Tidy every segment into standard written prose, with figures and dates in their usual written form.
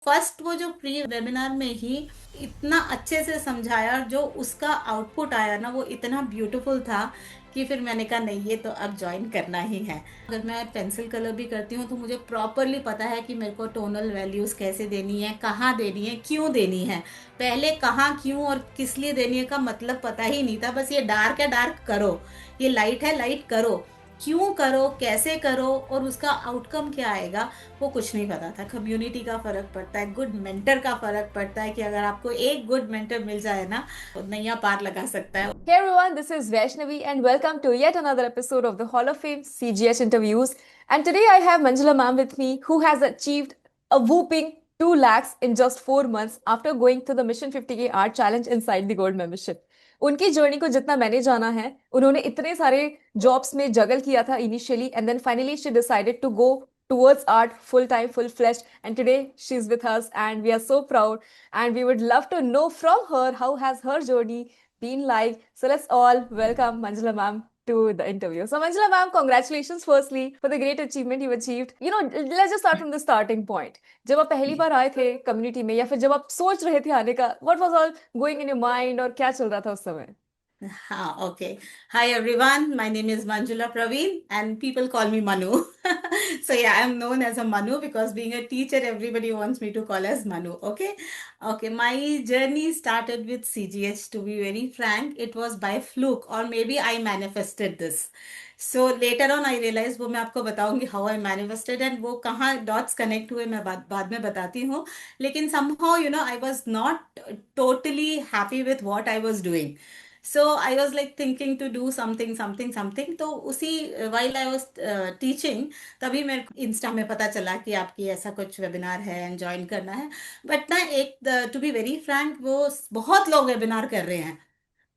First वो जो pre webinar में ही इतना अच्छे से समझाया, और जो उसका आउटपुट आया ना वो इतना ब्यूटीफुल था कि फिर मैंने कहा नहीं, ये तो अब ज्वाइन करना ही है। अगर मैं पेंसिल कलर भी करती हूँ तो मुझे प्रॉपरली पता है कि मेरे को टोनल वैल्यूज कैसे देनी है, कहाँ देनी है, क्यों देनी है। पहले कहाँ, क्यों और किस लिए देनी है का मतलब पता ही नहीं था। बस ये डार्क है डार्क करो, ये लाइट है लाइट करो, क्यों करो, कैसे करो और उसका आउटकम क्या आएगा, वो कुछ नहीं पता था। कम्युनिटी का फर्क पड़ता है, गुड मेंटर का फर्क पड़ता है कि अगर आपको एक गुड मेंटर मिल जाए ना तो नैया पार लगा सकता है। Hey everyone, this is Vaishnavi and welcome to yet another episode of the Hall of Fame CGH interviews. And today I have Manjula ma'am with me who has achieved a whooping 2 lakhs in just 4 months after going through the Mission 50K Art Challenge inside the Gold Membership. उनकी journey को जितना मैंने जाना है, उन्होंने इतने सारे jobs में जगल किया था initially and then finally she decided to go towards art full time full fledged, and today she's with us and we are so proud, and we would love to know from her how has her journey been like. So let's all welcome Manjula ma'am to the interview. So Manjula ma'am, congratulations firstly for the great achievement you've achieved. Let's just start from the starting point. जब आप पहली बार आए थे community में या फिर जब आप सोच रहे थे आने का, what was all going in your mind और क्या चल रहा था उस समय? हाँ, okay. Hi everyone, my name is Manjula Praveen and people call me Manu. So yeah, I'm known as a Manu because being a teacher, everybody wants me to call as Manu. Okay. Okay, my journey started with CGH. To be very frank, it was by fluke or maybe I manifested this. So later on I realized, वो मैं आपको बताऊंगी how I manifested and वो कहाँ dots connect हुए मैं बाद में बताती हूँ। लेकिन somehow I was not totally happy with what I was doing. So I was like thinking to do something something something, तो उसी while I was teaching, तभी मेरे को इंस्टा में पता चला कि आपकी ऐसा कुछ वेबिनार है एंड ज्वाइन करना है। बट ना, एक टू बी वेरी फ्रैंक, वो बहुत लोग वेबिनार कर रहे हैं।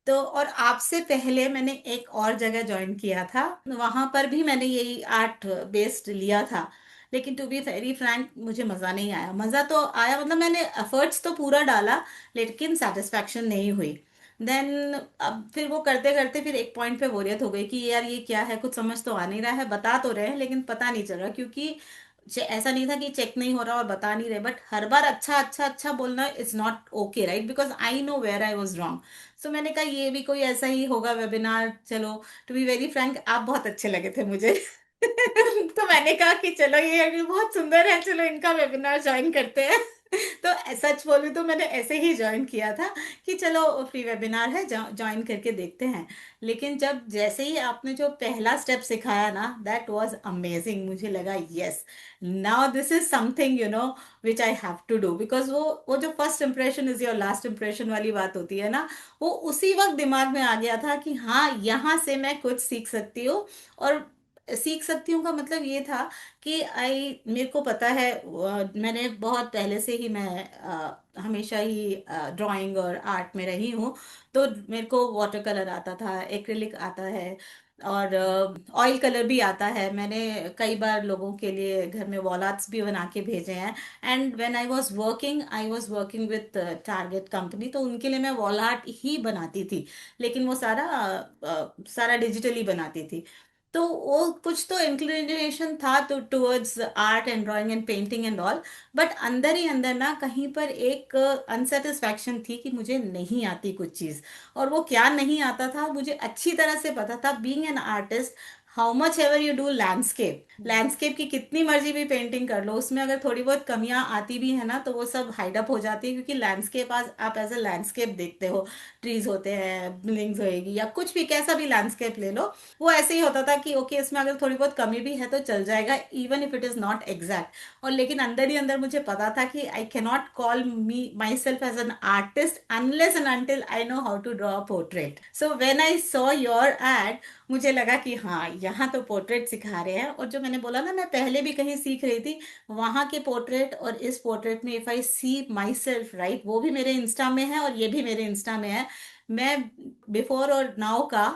तो और आपसे पहले मैंने एक और जगह ज्वाइन किया था, वहां पर भी मैंने यही आर्ट बेस्ड लिया था। लेकिन टू बी वेरी फ्रैंक, मुझे मजा नहीं आया। मजा तो आया, मतलब मैंने एफर्ट्स तो पूरा डाला, लेकिन सेटिस्फैक्शन नहीं हुई। देन अब फिर वो करते करते फिर एक पॉइंट पे बोरियत हो गई कि यार ये क्या है, कुछ समझ तो आ नहीं रहा है, बता तो रहे हैं लेकिन पता नहीं चल रहा। क्योंकि ऐसा नहीं था कि चेक नहीं हो रहा और बता नहीं रहे, बट हर बार अच्छा अच्छा अच्छा बोलना is not okay, right? Because I know where I was wrong. So मैंने कहा ये भी कोई ऐसा ही होगा वेबिनार, चलो। टू बी वेरी फ्रैंक, आप बहुत अच्छे लगे थे मुझे। तो मैंने कहा कि चलो ये बहुत सुंदर है, चलो इनका वेबिनार ज्वाइन करते हैं। तो सच बोलूं तो मैंने ऐसे ही ज्वाइन किया था कि चलो फ्री वेबिनार है, ज्वाइन करके देखते हैं। लेकिन जब जैसे ही आपने जो पहला स्टेप सिखाया ना, दैट वाज अमेजिंग। मुझे लगा yes, now this is something which I have to do. Because वो जो first impression is your last impression वाली बात होती है ना, वो उसी वक्त दिमाग में आ गया था कि हाँ, यहाँ से मैं कुछ सीख सकती हूँ। और सीख सकती हूँ का मतलब ये था कि आई मेरे को पता है, मैंने बहुत पहले से ही मैं हमेशा ही ड्राइंग और आर्ट में रही हूँ। तो मेरे को वाटर कलर आता था, एक्रिलिक आता है, और ऑयल कलर भी आता है। मैंने कई बार लोगों के लिए घर में वॉल आर्ट्स भी बना के भेजे हैं। And when I was working with target company, तो उनके लिए मैं वॉल आर्ट ही बनाती थी। लेकिन वो सारा डिजिटली बनाती थी। तो वो कुछ तो इंक्लिनेशन था तो towards art and drawing and painting and all. But अंदर ही अंदर ना कहीं पर एक अनसेटिस्फैक्शन थी कि मुझे नहीं आती कुछ चीज। और वो क्या नहीं आता था मुझे अच्छी तरह से पता था, being an artist. How much ever you do landscape की कितनी मर्जी भी पेंटिंग कर लो, उसमें अगर थोड़ी बहुत कमियां आती भी है ना तो वो सब हाइड अप हो जाती है। क्योंकि लैंडस्केप आज आप एज ए लैंडस्केप देखते हो, ट्रीज होते हैं, बिल्डिंग्स होएगी या कुछ भी, कैसा भी लैंडस्केप ले लो, वो ऐसे ही होता था कि ओके, इसमें अगर थोड़ी बहुत कमी भी है तो चल जाएगा, even if it is not exact. और लेकिन अंदर ही अंदर मुझे पता था कि I can not call me myself as an artist unless and until I know how to draw a portrait. So when I saw your ad, मुझे लगा कि हाँ, यहाँ तो पोर्ट्रेट सिखा रहे हैं। और जो मैंने बोला ना, मैं पहले भी कहीं सीख रही थी, वहां के पोर्ट्रेट और इस पोर्ट्रेट में if I see my self, right, वो भी मेरे इंस्टा में है और ये भी मेरे इंस्टा में है। मैं बिफोर और नाउ का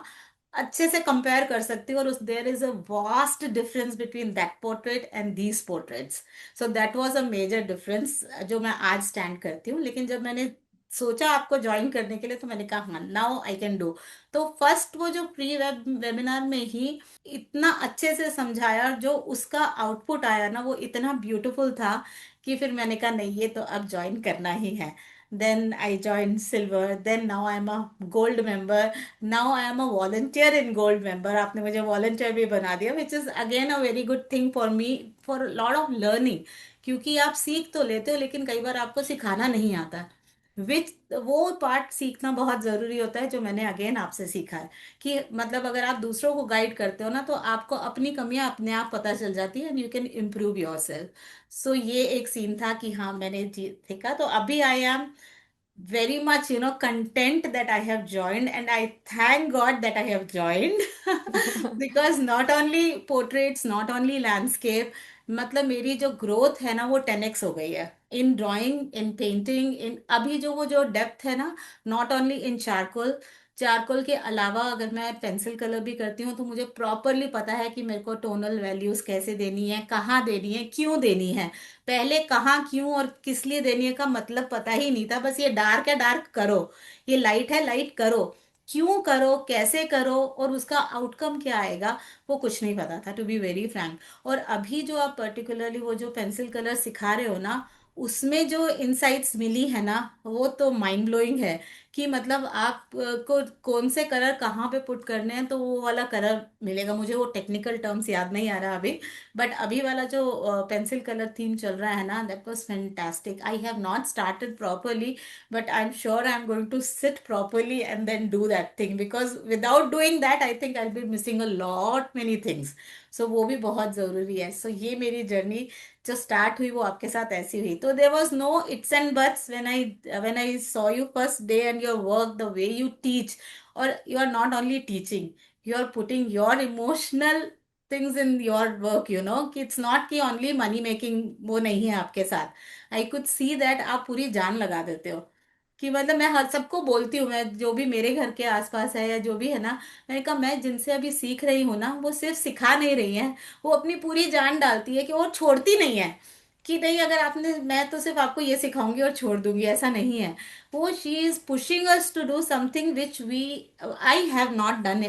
अच्छे से कंपेयर कर सकती हूँ, और उस there is a vast difference between that portrait and these portraits. So that was a major difference जो मैं आज स्टैंड करती हूँ। लेकिन जब मैंने सोचा आपको ज्वाइन करने के लिए, तो मैंने कहा हाँ, नाउ आई कैन डू। तो फर्स्ट वो जो प्री वेबिनार में ही इतना अच्छे से समझाया, और जो उसका आउटपुट आया ना वो इतना ब्यूटीफुल था कि फिर मैंने कहा नहीं, ये तो अब ज्वाइन करना ही है। Then I join silver, then now I am a gold member, now I am a volunteer in gold member. आपने मुझे वॉलंटियर भी बना दिया, which is again a very good thing for me, for lot of learning. क्योंकि आप सीख तो लेते हो लेकिन कई बार आपको सिखाना नहीं आता, विच वो पार्ट सीखना बहुत जरूरी होता है, जो मैंने अगेन आपसे सीखा है। कि मतलब अगर आप दूसरों को गाइड करते हो ना, तो आपको अपनी कमियां अपने आप पता चल जाती है, and you can improve your self. So ये एक सीन था कि हाँ मैंने सीखा। तो अभी I am very much, content that I have joined, and I thank God that I have joined. Because not only portraits, not only landscape, मतलब मेरी जो ग्रोथ है ना वो 10x हो गई है, इन ड्राइंग, इन पेंटिंग, इन अभी जो वो जो डेप्थ है ना, not only in charcoal, charcoal के अलावा अगर मैं पेंसिल कलर भी करती हूँ तो मुझे प्रॉपरली पता है कि मेरे को टोनल वैल्यूज कैसे देनी है, कहाँ देनी है, क्यों देनी है। पहले कहाँ, क्यों और किस लिए देनी है का मतलब पता ही नहीं था, बस ये डार्क है डार्क करो, ये लाइट है लाइट करो, क्यों करो, कैसे करो, और उसका आउटकम क्या आएगा, वो कुछ नहीं पता था, टू बी वेरी फ्रैंक। और अभी जो आप पर्टिकुलरली वो जो पेंसिल कलर सिखा रहे हो ना, उसमें जो इनसाइट्स मिली है ना, वो तो माइंड ब्लोइंग है। कि मतलब आप को कौन से कलर कहाँ पे पुट करने हैं, तो वो वाला कलर मिलेगा। मुझे वो टेक्निकल टर्म्स याद नहीं आ रहा अभी, बट अभी वाला जो पेंसिल कलर थीम चल रहा है ना, that was fantastic. I have not started properly, but I am sure I am going to sit properly and then do that thing, because without doing that I think I be missing a lot many things. So वो भी बहुत जरूरी है। सो ये मेरी journey जो start हुई वो आपके साथ ऐसी हुई। तो there was no its and buts when I saw you first day and your work, the way you teach, और you are not only teaching, you are putting your emotional things in your work, कि it's not कि only money making, वो नहीं है आपके साथ। I could see that आप पूरी जान लगा देते हो। कि मतलब मैं हर सबको बोलती हूँ, मैं जो भी मेरे घर के आसपास है या जो भी है ना, मैंने कहा मैं जिनसे अभी सीख रही हूँ ना, वो सिर्फ सिखा नहीं रही है, वो अपनी पूरी जान डालती है, कि वो छोड़ती नहीं है। कि नहीं, अगर आपने, मैं तो सिर्फ आपको ये सिखाऊंगी और छोड़ दूंगी, ऐसा नहीं है। वो she is pushing us to do something which we I have not done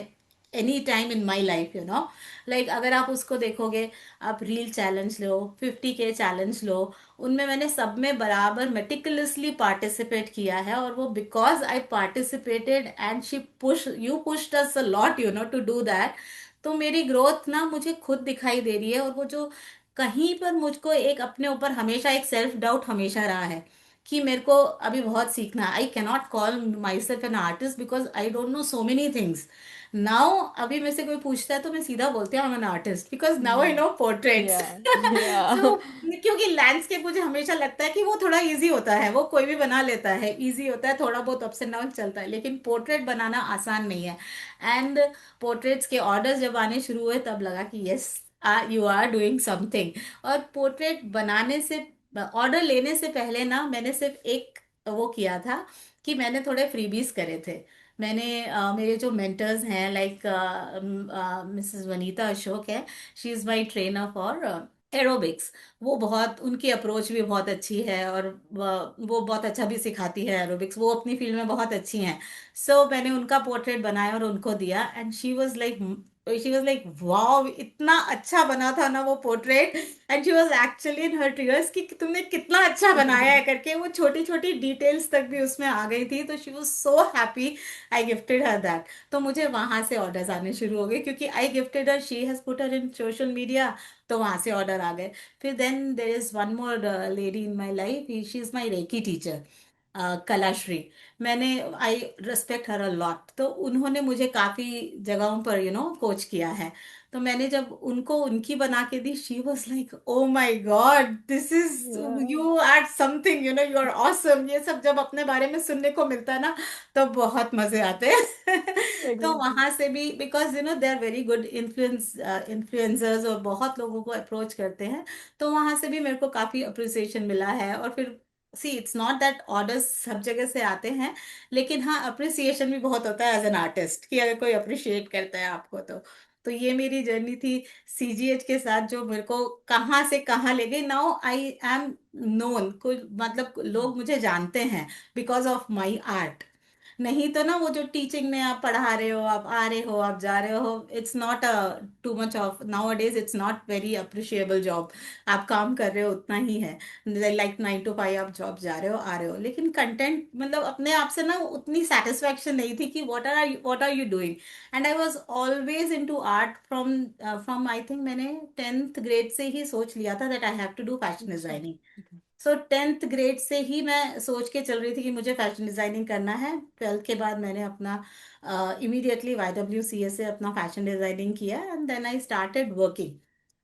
any time in my life, like अगर आप उसको देखोगे, आप रील चैलेंज लो, 50K चैलेंज लो, उनमें मैंने सब में बराबर मेटिकुलसली पार्टिसिपेट किया है। और वो because I participated and she push you pushed us a lot, to do that. तो मेरी ग्रोथ ना मुझे खुद दिखाई दे रही है। और वो जो कहीं पर मुझको एक अपने ऊपर हमेशा एक सेल्फ डाउट हमेशा रहा है, कि मेरे को अभी बहुत सीखना है। I cannot call my self N artist because I don't know so many things. Now अभी मेरे से कोई पूछता है तो मैं सीधा बोलती हूँ I am an artist, because now I Mm. Know portraits. Yeah, yeah. So क्योंकि लैंडस्केप मुझे हमेशा लगता है कि वो थोड़ा इजी होता है, वो कोई भी बना लेता है, इजी होता है, थोड़ा बहुत अप्स एंड डाउन चलता है, लेकिन पोर्ट्रेट बनाना आसान नहीं है। एंड पोर्ट्रेट्स के ऑर्डर्स जब आने शुरू हुए तब लगा कि yes, you are doing something. और पोर्ट्रेट बनाने से, ऑर्डर लेने से पहले ना, मैंने सिर्फ एक वो किया था, कि मैंने थोड़े फ्रीबीज करे थे। मैंने मेरे जो मेंटर्स हैं, लाइक मिसेस वनीता अशोक है, she is my trainer for aerobics. वो बहुत, उनकी अप्रोच भी बहुत अच्छी है, और वो बहुत अच्छा भी सिखाती है एरोबिक्स, वो अपनी फील्ड में बहुत अच्छी हैं। सो मैंने उनका पोर्ट्रेट बनाया और उनको दिया, and she was like wow, इतना अच्छा बना था ना वो portrait. And she was actually in her tears कि तुमने कितना अच्छा बनाया है करके, वो छोटी छोटी डिटेल्स तक भी उसमें आ गई थी। तो she was so happy, I gifted her that. तो मुझे वहां से ऑर्डर्स आने शुरू हो गए, क्योंकि I gifted her, she has put her in social media. तो वहां से ऑर्डर आ गए। फिर then there is one more lady in my life, she is my reiki teacher, Kalashree. मैंने, I respect her a lot. तो उन्होंने मुझे काफी जगहों पर कोच किया है। तो मैंने जब उनको उनकी बना के दी, she was like oh my god, this is, Yeah, you are something, you are awesome. ये सब जब अपने बारे में सुनने को मिलता है ना, तो बहुत मजे आते हैं। तो exactly. वहां से भी, because they are very good influencers, और बहुत लोगों को अप्रोच करते हैं। तो वहां से भी मेरे को काफी अप्रिसिएशन मिला है। और फिर सी, इट्स नॉट दैट ऑर्डर्स सब जगह से आते हैं, लेकिन हाँ अप्रिसिएशन भी बहुत होता है एज एन आर्टिस्ट, कि अगर कोई अप्रिशिएट करता है आपको तो ये मेरी जर्नी थी सीजीएच के साथ, जो मेरे को कहाँ से कहाँ ले गई। नाउ आई एम नोन, कोई मतलब लोग मुझे जानते हैं बिकॉज ऑफ माई आर्ट, नहीं तो ना वो जो टीचिंग में आप पढ़ा रहे हो, आप आ रहे हो, आप जा रहे हो, it's not a too much of now a days, it's not very appreciable job. आप काम कर रहे हो उतना ही है, लाइक 9 to 5 आप जॉब जा रहे हो आ रहे हो, लेकिन कंटेंट मतलब अपने आप से ना उतनी सेटिस्फैक्शन नहीं थी कि what are you doing. And I was always into art from from I think मैंने 10th ग्रेड से ही सोच लिया था that I have to do fashion अच्छा। डिजाइनिंग। सो 10th ग्रेड से ही मैं सोच के चल रही थी कि मुझे फैशन डिजाइनिंग करना है। 12th के बाद मैंने अपना इमीडिएटली YWCA से अपना फैशन डिजाइनिंग किया and then I started working.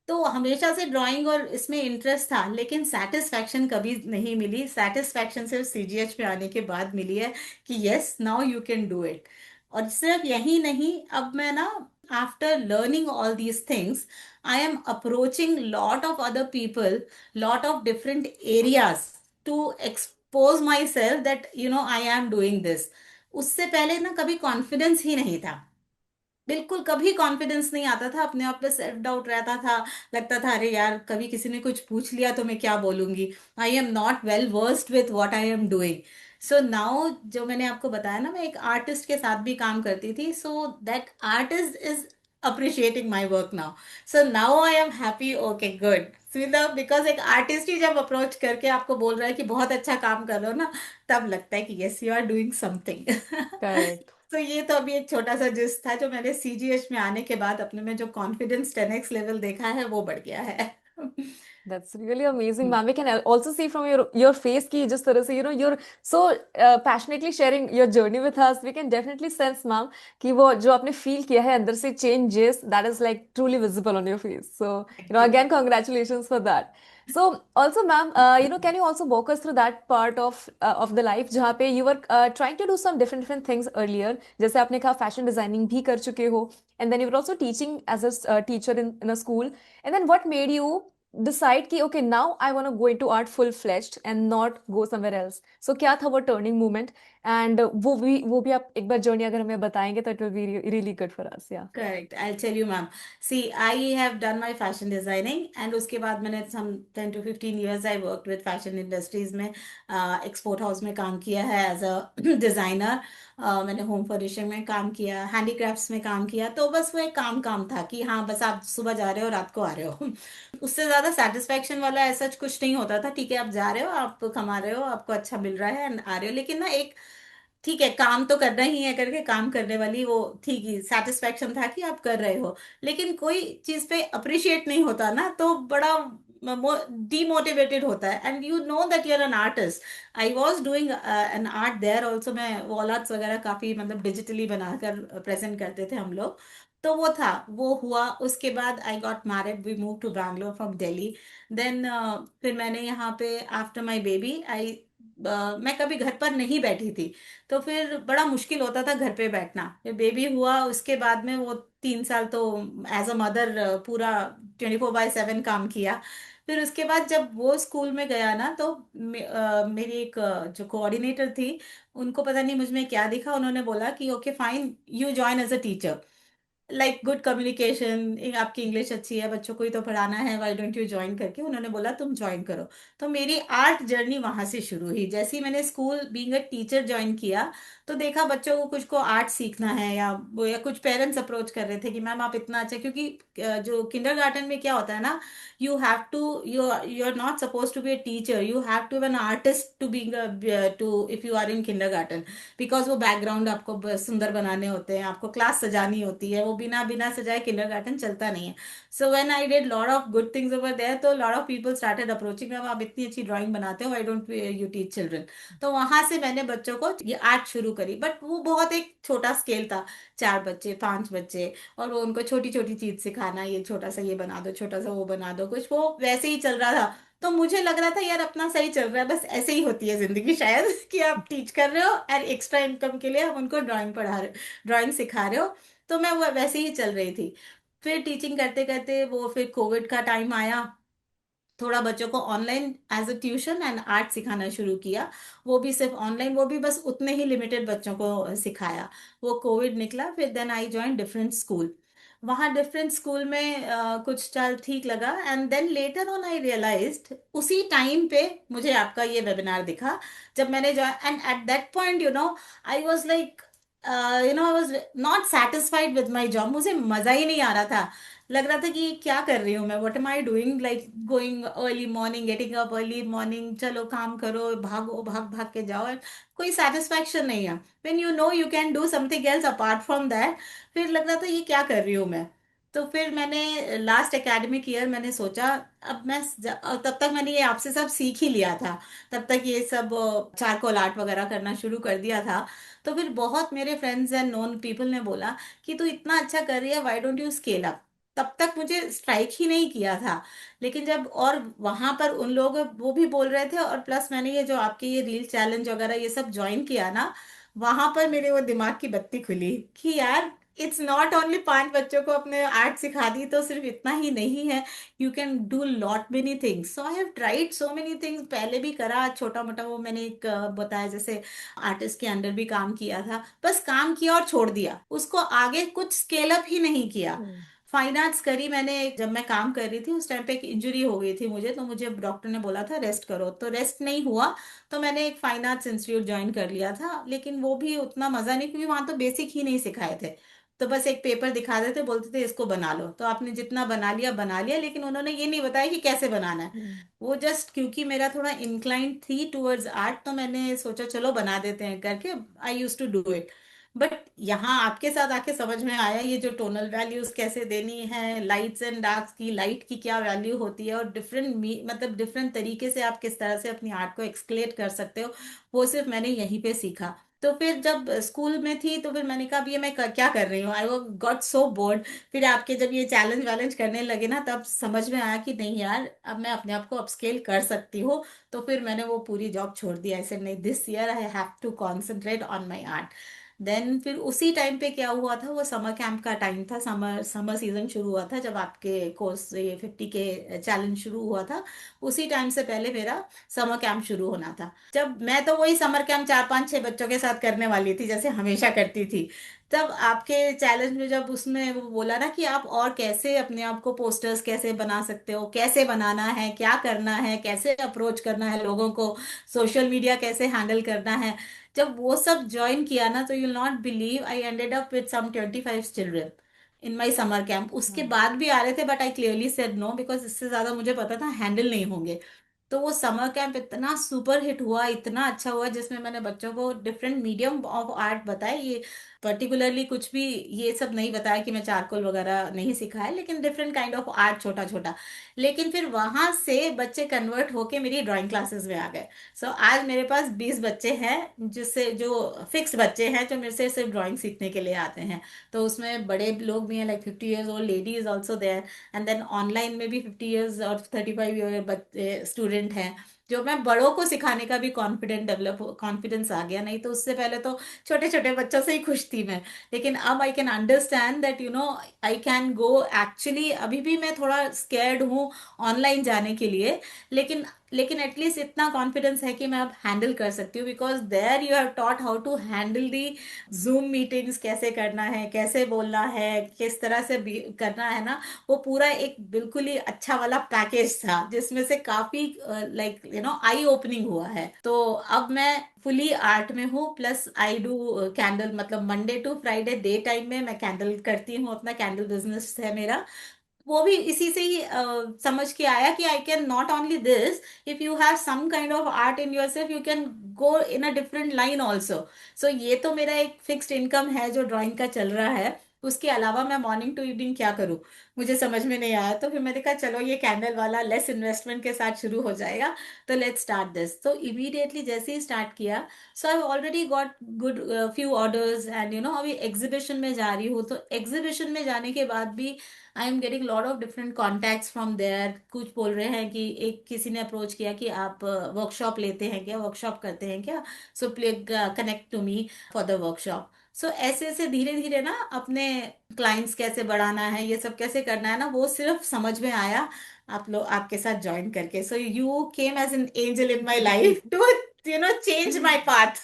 तो हमेशा से ड्राइंग और इसमें इंटरेस्ट था, लेकिन सेटिस्फैक्शन कभी नहीं मिली। सेटिस्फैक्शन सिर्फ CGH में आने के बाद मिली है कि yes now you can do it. और सिर्फ यही नहीं, अब मैं ना after learning all these things I am approaching lot of other people, lot of different areas to expose myself that I am doing this। उससे पहले ना कभी कॉन्फिडेंस ही नहीं था, बिल्कुल कभी कॉन्फिडेंस नहीं आता था, अपने आप पे सेल्फ डाउट रहता था। लगता था अरे यार कभी किसी ने कुछ पूछ लिया तो मैं क्या बोलूंगी, आई am not well versed with what I am doing. So now जो मैंने आपको बताया ना, मैं एक आर्टिस्ट के साथ भी काम करती थी, so that artist is appreciating my work now. So now I am happy, okay good. मतलब बिकॉज एक आर्टिस्ट ही जब अप्रोच करके आपको बोल रहा है कि बहुत अच्छा काम कर रहे हो ना, तब लगता है कि yes you are doing something. Correct. तो ये तो अभी एक छोटा सा जिस्ट था जो मैंने CGH में आने के बाद अपने में जो कॉन्फिडेंस 10x लेवल देखा है वो बढ़ गया है। That's really amazing, ma'am. We can also see from your face कि जिस तरह से you're so passionately sharing your journey with us. We can definitely sense, ma'am, कि वो जो आपने feel किया है अंदर से changes that is like truly visible on your face. So thank you. again congratulations for that. So also, ma'am, can you also walk us through that part of the life जहाँ पे you were trying to do some different things earlier. जैसे आपने कहा fashion designing भी कर चुके हो, and then you were also teaching as a teacher in a school. And then what made you decide कि okay now I want to go into art full fledged and not go somewhere else? So क्या था वो turning moment? And वो भी आप एक बार journey अगर हमें बताएंगे तो it will be really good for us. Yeah. Correct, I tell you ma'am. See I have done my fashion designing and उसके बाद मैंने some 10 to 15 years I work with fashion industries में, एक्सपोर्ट हाउस में काम किया है as a designer. मैंने home furnishing में काम किया, हैंडीक्राफ्ट्स में काम किया। तो बस वो एक काम काम था कि हाँ बस आप सुबह जा रहे हो रात को आ रहे हो। उससे ज्यादा सेटिस्फेक्शन वाला ऐसा कुछ नहीं होता था। ठीक है आप जा रहे हो, आप कमा रहे हो, आपको अच्छा मिल रहा है and आ रहे हो, लेकिन ना एक ठीक है काम तो करना ही है करके काम करने वाली वो थी कि सेटिस्फेक्शन था कि आप कर रहे हो। लेकिन कोई चीज पे अप्रिशिएट नहीं होता ना, तो बड़ा डीमोटिवेटेड होता है। And you know that you are an artist. I was doing an art there also. मैं वॉल आर्ट्स वगैरह काफी मतलब डिजिटली बनाकर प्रेजेंट करते थे हम लोग। तो वो था, वो हुआ। उसके बाद I got married, we move to Bangalore from Delhi. Then फिर मैंने यहाँ पे आफ्टर माई बेबी आई मैं कभी घर पर नहीं बैठी थी। तो फिर बड़ा मुश्किल होता था घर पे बैठना। फिर बेबी हुआ, उसके बाद में वो 3 साल तो एज अ मदर पूरा 24/7 काम किया। फिर उसके बाद जब वो स्कूल में गया ना, तो मेरी एक जो कोऑर्डिनेटर थी, उनको पता नहीं मुझ में क्या दिखा, उन्होंने बोला कि okay fine you join as a teacher, like good communication, आपकी इंग्लिश अच्छी है, बच्चों को ही तो पढ़ाना है, व्हाई डोंट यू ज्वाइन करके उन्होंने बोला तुम ज्वाइन करो। तो मेरी आर्ट जर्नी वहां से शुरू हुई। जैसे ही मैंने school being a teacher join किया, तो देखा बच्चों को कुछ को आर्ट सीखना है, या कुछ पेरेंट्स अप्रोच कर रहे थे कि मैम आप इतना अच्छा, क्योंकि जो किंडरगार्टन में क्या होता है ना, you have to you are not suppose to be a teacher, you have to be an artist to being to if you are in kindergarten. Because वो बैकग्राउंड आपको सुंदर बनाने होते हैं, आपको क्लास सजानी होती है, वो बिना बिना सजाए किंडरगार्टन चलता नहीं है। So when I did lot of good things over there, तो lot of people started approaching, ma'am आप इतनी अच्छी ड्राइंग बनाते हो, why don't you teach children. तो वहां से मैंने बच्चों को ये आर्ट शुरू करी, बट वो बहुत एक छोटा स्केल था। 4 बच्चे 5 बच्चे, और वो उनको छोटी छोटी चीज सिखाना, ये छोटा सा ये बना दो, छोटा सा वो बना दो, कुछ वो वैसे ही चल रहा था। तो मुझे लग रहा था यार अपना सही चल रहा है, बस ऐसे ही होती है जिंदगी शायद कि आप टीच कर रहे हो और एक्स्ट्रा इनकम के लिए आप उनको ड्राइंग पढ़ा रहे, ड्राइंग सिखा रहे हो। तो मैं वो वैसे ही चल रही थी। फिर टीचिंग करते करते वो फिर कोविड का टाइम आया, थोड़ा बच्चों को online as a tuition and art सिखाना शुरू किया। वो भी सिर्फ ऑनलाइन, वो भी बस उतने ही लिमिटेड बच्चों को सिखाया। वो कोविड निकला, फिर then I join different school. वहाँ डिफरेंट स्कूल में कुछ चल ठीक लगा, and then later on I realised उसी टाइम पे मुझे आपका ये वेबिनार दिखा। जब मैंने जो, and at that point I was like, I was not satisfied with my job. मुझे मजा ही नहीं आ रहा था। लग रहा था कि क्या कर रही हूँ मैं, what am I doing, like going early morning, getting up early morning, चलो काम करो, भागो, भाग भाग के जाओ, कोई सेटिस्फैक्शन नहीं है। When you know you can do something else apart from that, फिर लग रहा था ये क्या कर रही हूँ मैं। तो फिर मैंने लास्ट एकेडमिक ईयर मैंने सोचा, अब मैं तब तक मैंने ये आपसे सब सीख ही लिया था। तब तक ये सब चारकोल आर्ट वगैरह करना शुरू कर दिया था। तो फिर बहुत मेरे फ्रेंड्स एंड नोन पीपल ने बोला कि तू इतना अच्छा कर रही है, why don't you scale up. तब तक मुझे स्ट्राइक ही नहीं किया था। लेकिन जब और वहां पर उन लोग वो भी बोल रहे थे, और प्लस मैंने ये जो आपके ये रील चैलेंज वगैरह ये सब ज्वाइन किया ना, वहां पर मेरे वो दिमाग की बत्ती खुली कि यार, इट्स नॉट ओनली 5 बच्चों को अपने आर्ट सिखा दी तो सिर्फ इतना ही नहीं है। You can do lot many things. So I have tried so many things, पहले भी करा छोटा मोटा, वो मैंने एक बताया जैसे आर्टिस्ट के अंडर भी काम किया था, बस काम किया और छोड़ दिया उसको, आगे कुछ स्केल अप ही नहीं किया। हम्म। फाइन आर्ट्स करी मैंने। जब मैं काम कर रही थी उस टाइम पे एक इंजरी हो गई थी मुझे, तो मुझे डॉक्टर ने बोला था रेस्ट करो, तो रेस्ट नहीं हुआ। तो मैंने एक फाइन आर्ट्स इंस्टीट्यूट ज्वाइन कर लिया था, लेकिन वो भी उतना मजा नहीं, क्योंकि वहां तो बेसिक ही नहीं सिखाए थे। तो बस एक पेपर दिखा देते, बोलते थे इसको बना लो, तो आपने जितना बना लिया, लेकिन उन्होंने ये नहीं बताया कि कैसे बनाना है। हम्म। वो जस्ट क्योंकि मेरा थोड़ा इंक्लाइन थी टूवर्ड्स आर्ट, तो मैंने सोचा चलो बना देते हैं करके, I use to do it. But यहाँ आपके साथ आके समझ में आया ये जो टोनल वैल्यूज कैसे देनी है, लाइट्स एंड डार्क्स की, लाइट की क्या वैल्यू होती है, और डिफरेंट मतलब डिफरेंट तरीके से आप किस तरह से अपनी आर्ट को एक्सक्लेट कर सकते हो, वो सिर्फ मैंने यहीं पे सीखा। तो फिर जब स्कूल में थी तो फिर मैंने कहा अब ये मैं क्या कर रही हूँ, आई गॉट सो बोर्ड। फिर आपके जब ये चैलेंज वैलेंज करने लगे ना, तब समझ में आया कि नहीं यार, अब मैं अपने आप को अपस्केल कर सकती हूँ। तो फिर मैंने वो पूरी जॉब छोड़ दी, ऐसे नहीं, this year I have to concentrate on my art. Then फिर उसी टाइम पे क्या हुआ था, वो समर कैंप का टाइम था, समर समर सीजन शुरू हुआ था जब आपके कोर्स ये 50 के चैलेंज शुरू हुआ था। उसी टाइम से पहले मेरा समर कैंप शुरू होना था। जब मैं तो वही समर कैंप 4 5 6 बच्चों के साथ करने वाली थी जैसे हमेशा करती थी, तब आपके चैलेंज में जब उसमें वो बोला ना कि आप और कैसे अपने आप को पोस्टर्स कैसे बना सकते हो, कैसे बनाना है, क्या करना है, कैसे अप्रोच करना है लोगों को, सोशल मीडिया कैसे हैंडल करना है, जब वो सब ज्वाइन किया ना, तो you not believe I ended up with some 25 children in my summer camp. उसके हाँ। बाद भी आ रहे थे, but I clearly said no, because इससे ज्यादा मुझे पता था हैंडल नहीं होंगे। तो वो समर कैंप इतना सुपर हिट हुआ, इतना अच्छा हुआ, जिसमें मैंने बच्चों को डिफरेंट मीडियम ऑफ आर्ट बताए। ये पर्टिकुलरली कुछ भी ये सब नहीं बताया कि मैं चारकोल वगैरह नहीं सिखाया, लेकिन डिफरेंट काइंड ऑफ आर्ट, छोटा छोटा। लेकिन फिर वहां से बच्चे कन्वर्ट होके मेरी ड्राइंग क्लासेस में आ गए। सो आज मेरे पास 20 बच्चे हैं, जिससे जो फिक्स बच्चे हैं जो मेरे से सिर्फ ड्राइंग सीखने के लिए आते हैं। तो उसमें बड़े लोग भी हैं, like 50 years old lady is also there. And then online में भी 50 years और 35 year बच्चे स्टूडेंट हैं। जो मैं बड़ों को सिखाने का भी कॉन्फिडेंस आ गया, नहीं तो उससे पहले तो छोटे छोटे बच्चों से ही खुश थी मैं। लेकिन अब I can understand that I can go, actually अभी भी मैं थोड़ा स्केर्ड हूँ ऑनलाइन जाने के लिए। लेकिन लेकिन एटलीस्ट इतना कॉन्फिडेंस है कि मैं अब हैंडल कर सकती हूँ, because there you have taught how to handle the Zoom meetings, कैसे करना है, कैसे बोलना है, किस तरह से करना है ना। वो पूरा एक बिल्कुल ही अच्छा वाला पैकेज था, जिसमें से काफी लाइक आई ओपनिंग हुआ है। तो अब मैं फुली आर्ट में हूँ, प्लस आई डू कैंडल, मतलब Monday to Friday day time में मैं कैंडल करती हूँ, अपना कैंडल बिजनेस है मेरा। वो भी इसी से ही समझ के आया कि I can not only this, if you have some kind of art in your self, you can go in a different line also. So ये तो मेरा एक फिक्स्ड इनकम है जो ड्राइंग का चल रहा है। उसके अलावा मैं मॉर्निंग टू इवनिंग क्या करूँ, मुझे समझ में नहीं आया। तो फिर मैंने कहा चलो ये कैंडल वाला लेस इन्वेस्टमेंट के साथ शुरू हो जाएगा, तो लेट्स स्टार्ट दिस। तो इमीडिएटली जैसे ही स्टार्ट किया, so I already got good few orders, and अभी एग्जीबिशन में जा रही हूँ, तो एग्जीबिशन में जाने के बाद भी I am getting lot of different contacts from there. कुछ बोल रहे हैं कि एक किसी ने अप्रोच किया कि आप वर्कशॉप लेते हैं क्या, वर्कशॉप करते हैं क्या, so please connect to me for the workshop. So ऐसे ऐसे धीरे धीरे ना अपने क्लाइंट्स कैसे बढ़ाना है, ये सब कैसे करना है ना, वो सिर्फ समझ में आया आप लोग आपके साथ ज्वाइन करके। So you came as an angel in my life to change my path.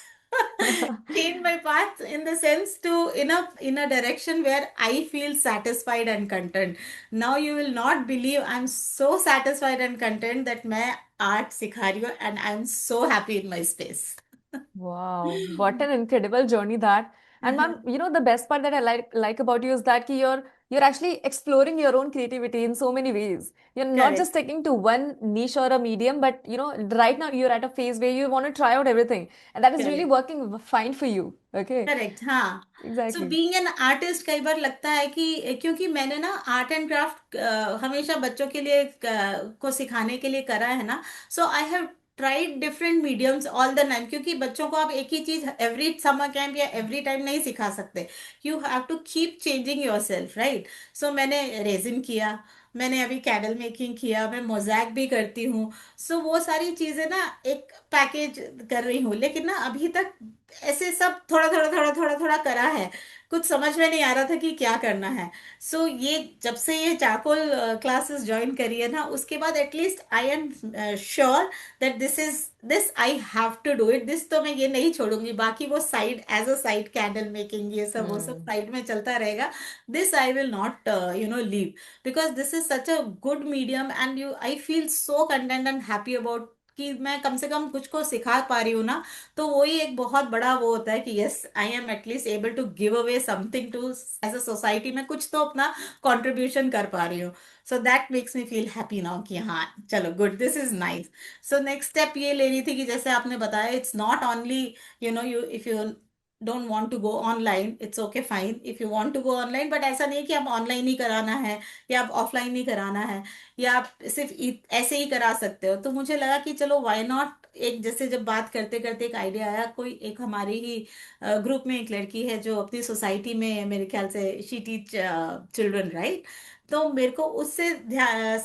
Change my path in the sense to in a direction where I feel satisfied and content. Now you will not believe I'm so satisfied and content that मैं art सिखा रही हूँ and I'm so happy in my space. Wow, what an incredible journey that. And ma'am, you know, the best part that I like about you is that ki you're actually exploring your own creativity in so many ways. You're not just Correct, sticking to one niche or a medium, but you know, right now you're at a phase where you want to try out everything, and that is really correct. working fine for you. Okay, correct, हाँ. सो exactly. Being an artist कई बार लगता है कि क्योंकि मैंने ना art and craft हमेशा बच्चों के लिए को सिखाने के लिए करा है ना. So I have tried different mediums all the time, क्योंकि बच्चों को आप एक ही चीज एवरी समर कैंप या एवरी टाइम नहीं सिखा सकते. You have to keep changing your self, right. So मैंने रेजिन किया, मैंने अभी कैडल मेकिंग किया, मैं मोजैक भी करती हूँ. सो वो सारी चीजें ना एक पैकेज कर रही हूँ, लेकिन ना अभी तक ऐसे सब थोड़ा थोड़ा थोड़ा थोड़ा थोड़ा करा है. कुछ समझ में नहीं आ रहा था कि क्या करना है. सो ये जब से ये चारकोल क्लासेस ज्वाइन करी है ना, उसके बाद at least I am sure that this I have to do it. This तो मैं ये नहीं छोड़ूंगी. बाकी वो side as a side candle making ये सब वो सब Hmm. साइड में चलता रहेगा. This I will not leave, because this is such a good medium and I feel so content and happy about कि मैं कम से कम कुछ को सिखा पा रही हूँ ना. तो वही एक बहुत बड़ा वो होता है कि yes I am at least able to give away something to as a society में, कुछ तो अपना कंट्रीब्यूशन कर पा रही हूँ. So that makes me feel happy now कि हाँ चलो good, this is nice. So next step ये लेनी थी कि जैसे आपने बताया, it's not only you if you don't want to go online, it's okay fine if you want to go online, but ऐसा नहीं है कि आप ऑनलाइन ही कराना है या आप ऑफलाइन ही कराना है या आप सिर्फ ऐसे ही करा सकते हो. तो मुझे लगा कि चलो व्हाई नॉट, एक जैसे जब बात करते करते एक आइडिया आया. कोई एक हमारी ही ग्रुप में एक लड़की है जो अपनी सोसाइटी में, मेरे ख्याल से शी टीच चिल्ड्रन, राइट. तो मेरे को उससे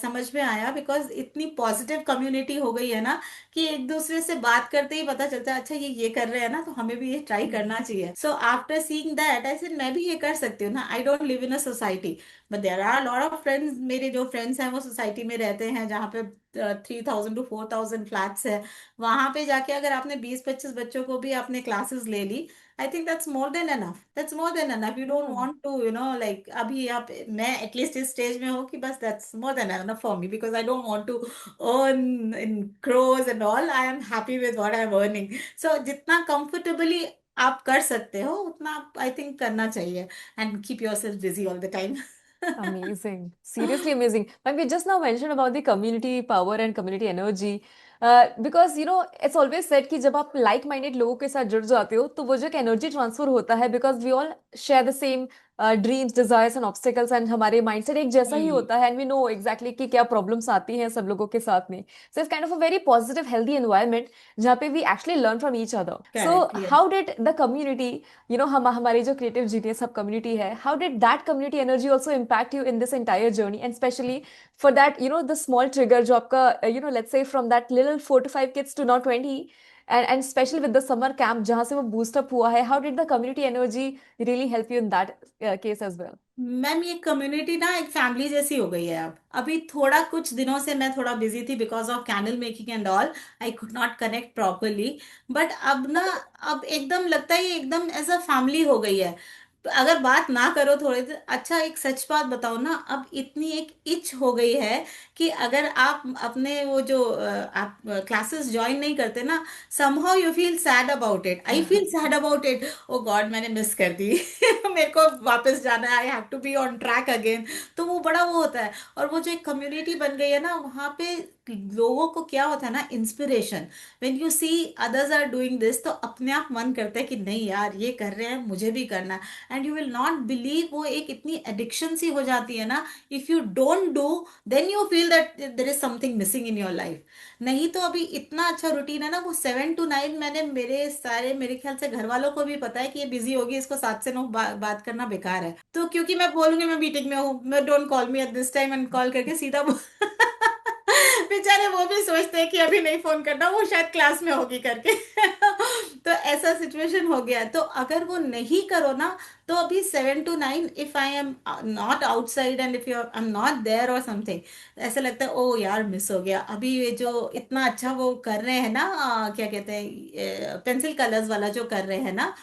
समझ में आया, बिकॉज इतनी पॉजिटिव कम्युनिटी हो गई है ना कि एक दूसरे से बात करते ही पता चलता है अच्छा ये कर रहे हैं ना, तो हमें भी ये ट्राई करना चाहिए. So after seeing that I said मैं भी ये कर सकती हूँ ना. I don't live in a society, but there are lot of friends. मेरे जो फ्रेंड्स हैं वो सोसाइटी में रहते हैं जहाँ पे 3,000 to 4,000 फ्लैट्स है. वहां पे जाके अगर आपने 20-25 बच्चों को भी आपने क्लासेस ले ली, I think that's more than enough. That's more than enough. You don't Hmm. Want to like अभी आप, मैं एटलीस्ट इस स्टेज में हूँ कि बस that's more than enough for me, because I don't want to earn in crores and all. I am happy with what I am earning. So जितना comfortably आप कर सकते हो उतना आप आई थिंक करना चाहिए, and keep yourself busy all the time. Amazing. Seriously amazing. Ma'am, you just now mentioned about the community power and community energy. Because you know it's always said कि जब आप like minded लोगों के साथ जुड़ जाते हो तो वो जो एक एनर्जी ट्रांसफर होता है because we all share the same dreams desires and obstacles and हमारे माइंडसेट एक जैसा ही हम्म. होता है एंड वी नो एग्जैक्टली कि क्या प्रॉब्लम्स आती हैं सब लोगों के साथ में so it's kind of a very positive healthy environment जहाँ पे we actually learn from each other so correct, yes. How did the community you know हमारी जो क्रिएटिव जीनियस सब कम्युनिटी है how did that community energy also impact you in this entire journey and especially for that you know the small trigger जो आपका you know let's say from that little 4 to 5 kids to now 20 and especially with the summer camp जहाँ से वो boost up हुआ है how did the community energy really help you in that case as well. Ma'am ये community ना एक family जैसी हो गई है. अब अभी थोड़ा कुछ दिनों से मैं थोड़ा बिजी थी because of candle making and all. I could not connect properly. But अब ना, अब एकदम लगता है ये एकदम एज अ फैमिली हो गई है. अगर बात ना करो थोड़े देर, अच्छा एक सच बात बताओ ना, अब इतनी एक इच हो गई है कि अगर आप अपने वो जो आप क्लासेस ज्वाइन नहीं करते ना, somehow you feel sad about it. I feel sad about it. Oh God मैंने मिस कर दी. मेरे को वापस जाना है, I have to be on track again. तो वो बड़ा वो होता है. और वो जो एक कम्युनिटी बन गई है ना, वहाँ पे लोगों को क्या होता है ना, inspiration. When you see others are doing this, तो अपने आप मन करता है कि नहीं यार ये कर रहे हैं, मुझे भी करना है. And you will not believe, वो एक इतनी एडिक्शन सी हो जाती है ना. If you don't do, then you feel that there is something missing in your life. नहीं तो अभी इतना अच्छा रूटीन है ना, वो 7 to 9. मैंने मेरे ख्याल से घर वालों को भी पता है कि ये बिजी होगी, इसको 7 से 9 बात करना बेकार है. तो क्योंकि मैं बोलूंगी मैं मीटिंग में हूँ, मैं don't call me at this time, and call करके सीधा बेचारे वो भी सोचते हैं कि अभी नहीं फोन करना, वो शायद क्लास में होगी करके. तो ऐसा सिचुएशन हो गया। तो अगर वो नहीं करो ना, तो अभी 7 to 9 if I am not outside and if you I am not there और समथिंग, ऐसा लगता है ओ यार मिस हो गया। अभी ये जो इतना अच्छा वो कर रहे हैं ना, क्या कहते हैं, पेंसिल कलर्स वाला जो कर रहे हैं ना,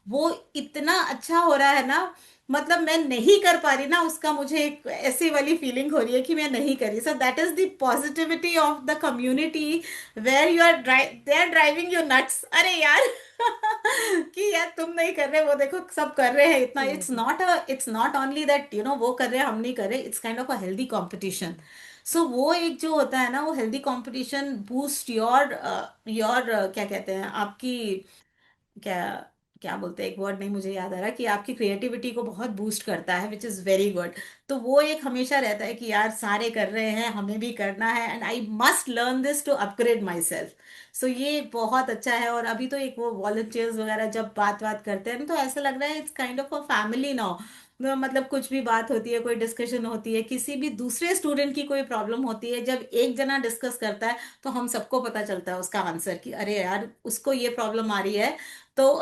वो इतना अच्छा हो रहा है ना। मतलब मैं नहीं कर पा रही ना, उसका मुझे एक ऐसी वाली फीलिंग हो रही है कि मैं नहीं करी। So that is the positivity of the community, where you are they are driving you nuts. अरे यार कि यार तुम नहीं कर रहे, वो देखो सब कर रहे हैं इतना। Hmm. It's not only that वो कर रहे हैं हम नहीं कर रहे, it's kind of a healthy competition. So वो एक जो होता है ना, वो हेल्दी कॉम्पिटिशन बूस्ट योर क्या कहते हैं आपकी, क्या क्या बोलते हैं, एक वर्ड नहीं मुझे याद आ रहा, कि आपकी क्रिएटिविटी को बहुत बूस्ट करता है, विच इज़ वेरी गुड। तो वो एक हमेशा रहता है कि यार सारे कर रहे हैं, हमें भी करना है, and I must learn this to upgrade my self. So ये बहुत अच्छा है। और अभी तो एक वो वॉलंटियर्स वगैरह जब बात बात करते हैं तो ऐसा लग रहा है it's kind of a family now. मतलब कुछ भी बात होती है, कोई डिस्कशन होती है, किसी भी दूसरे स्टूडेंट की कोई प्रॉब्लम होती है, जब एक जना डिस्कस करता है तो हम सबको पता चलता है उसका आंसर, कि अरे यार उसको ये प्रॉब्लम आ रही है। तो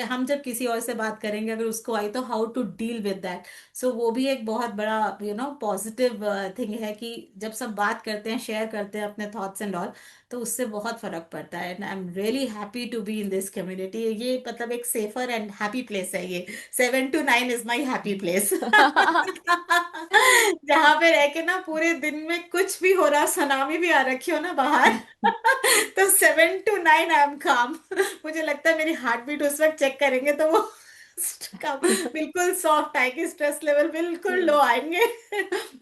हम जब किसी और से बात करेंगे, अगर उसको आई, तो how to deal with that. So वो भी एक बहुत बड़ा पॉजिटिव थिंग है, कि जब सब बात करते हैं, शेयर करते हैं अपने थॉट्स एंड ऑल, तो उससे बहुत फर्क पड़ता है। And I am really happy to be in this community. ये मतलब एक सेफर एंड हैप्पी प्लेस है ये। 7 to 9 is my happy place. जहां पे रह के ना पूरे दिन में कुछ भी हो रहा, सुनामी भी आ रखी हो ना बाहर, तो 7 to 9 आई एम काम। मुझे लगता है मेरी हार्ट बीट उस वक्त चेक करेंगे तो वो बिल्कुल सॉफ्ट आएगी, स्ट्रेस लेवल बिल्कुल लो आएंगे।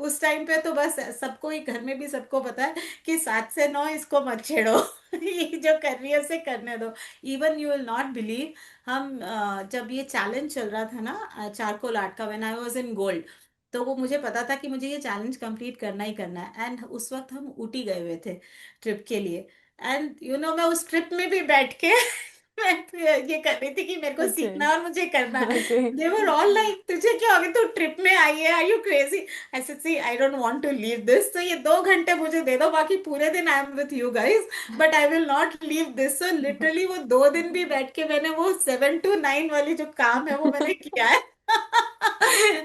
उस टाइम पे तो बस सबको ही, घर में भी सबको पता है कि 7 से 9 इसको मत छेड़ो। ये जो कर रही है उसे करने दो। Even you will not believe, हम जब ये चैलेंज चल रहा था ना, चारकोल आर्ट का, when I was in gold, तो वो मुझे पता था कि मुझे ये चैलेंज कंप्लीट करना ही करना है। एंड उस वक्त हम ऊटी गए हुए थे ट्रिप के लिए। एंड मैं उस ट्रिप में भी बैठ के मैं तो ये कर रही थी कि मेरे को Okay. सीखना और मुझे करना है। Okay. They were all like, तुझे क्या हो गया, तू ट्रिप में आई है, आर यू क्रेजी? ऐसे see I don't want to leave this, तो ये 2 घंटे मुझे दे दो, बाकी पूरे दिन I am with you guys, but I will not leave this. So literally वो 2 दिन भी बैठ के मैंने वो 7 to 9 वाली जो काम है वो मैंने किया है।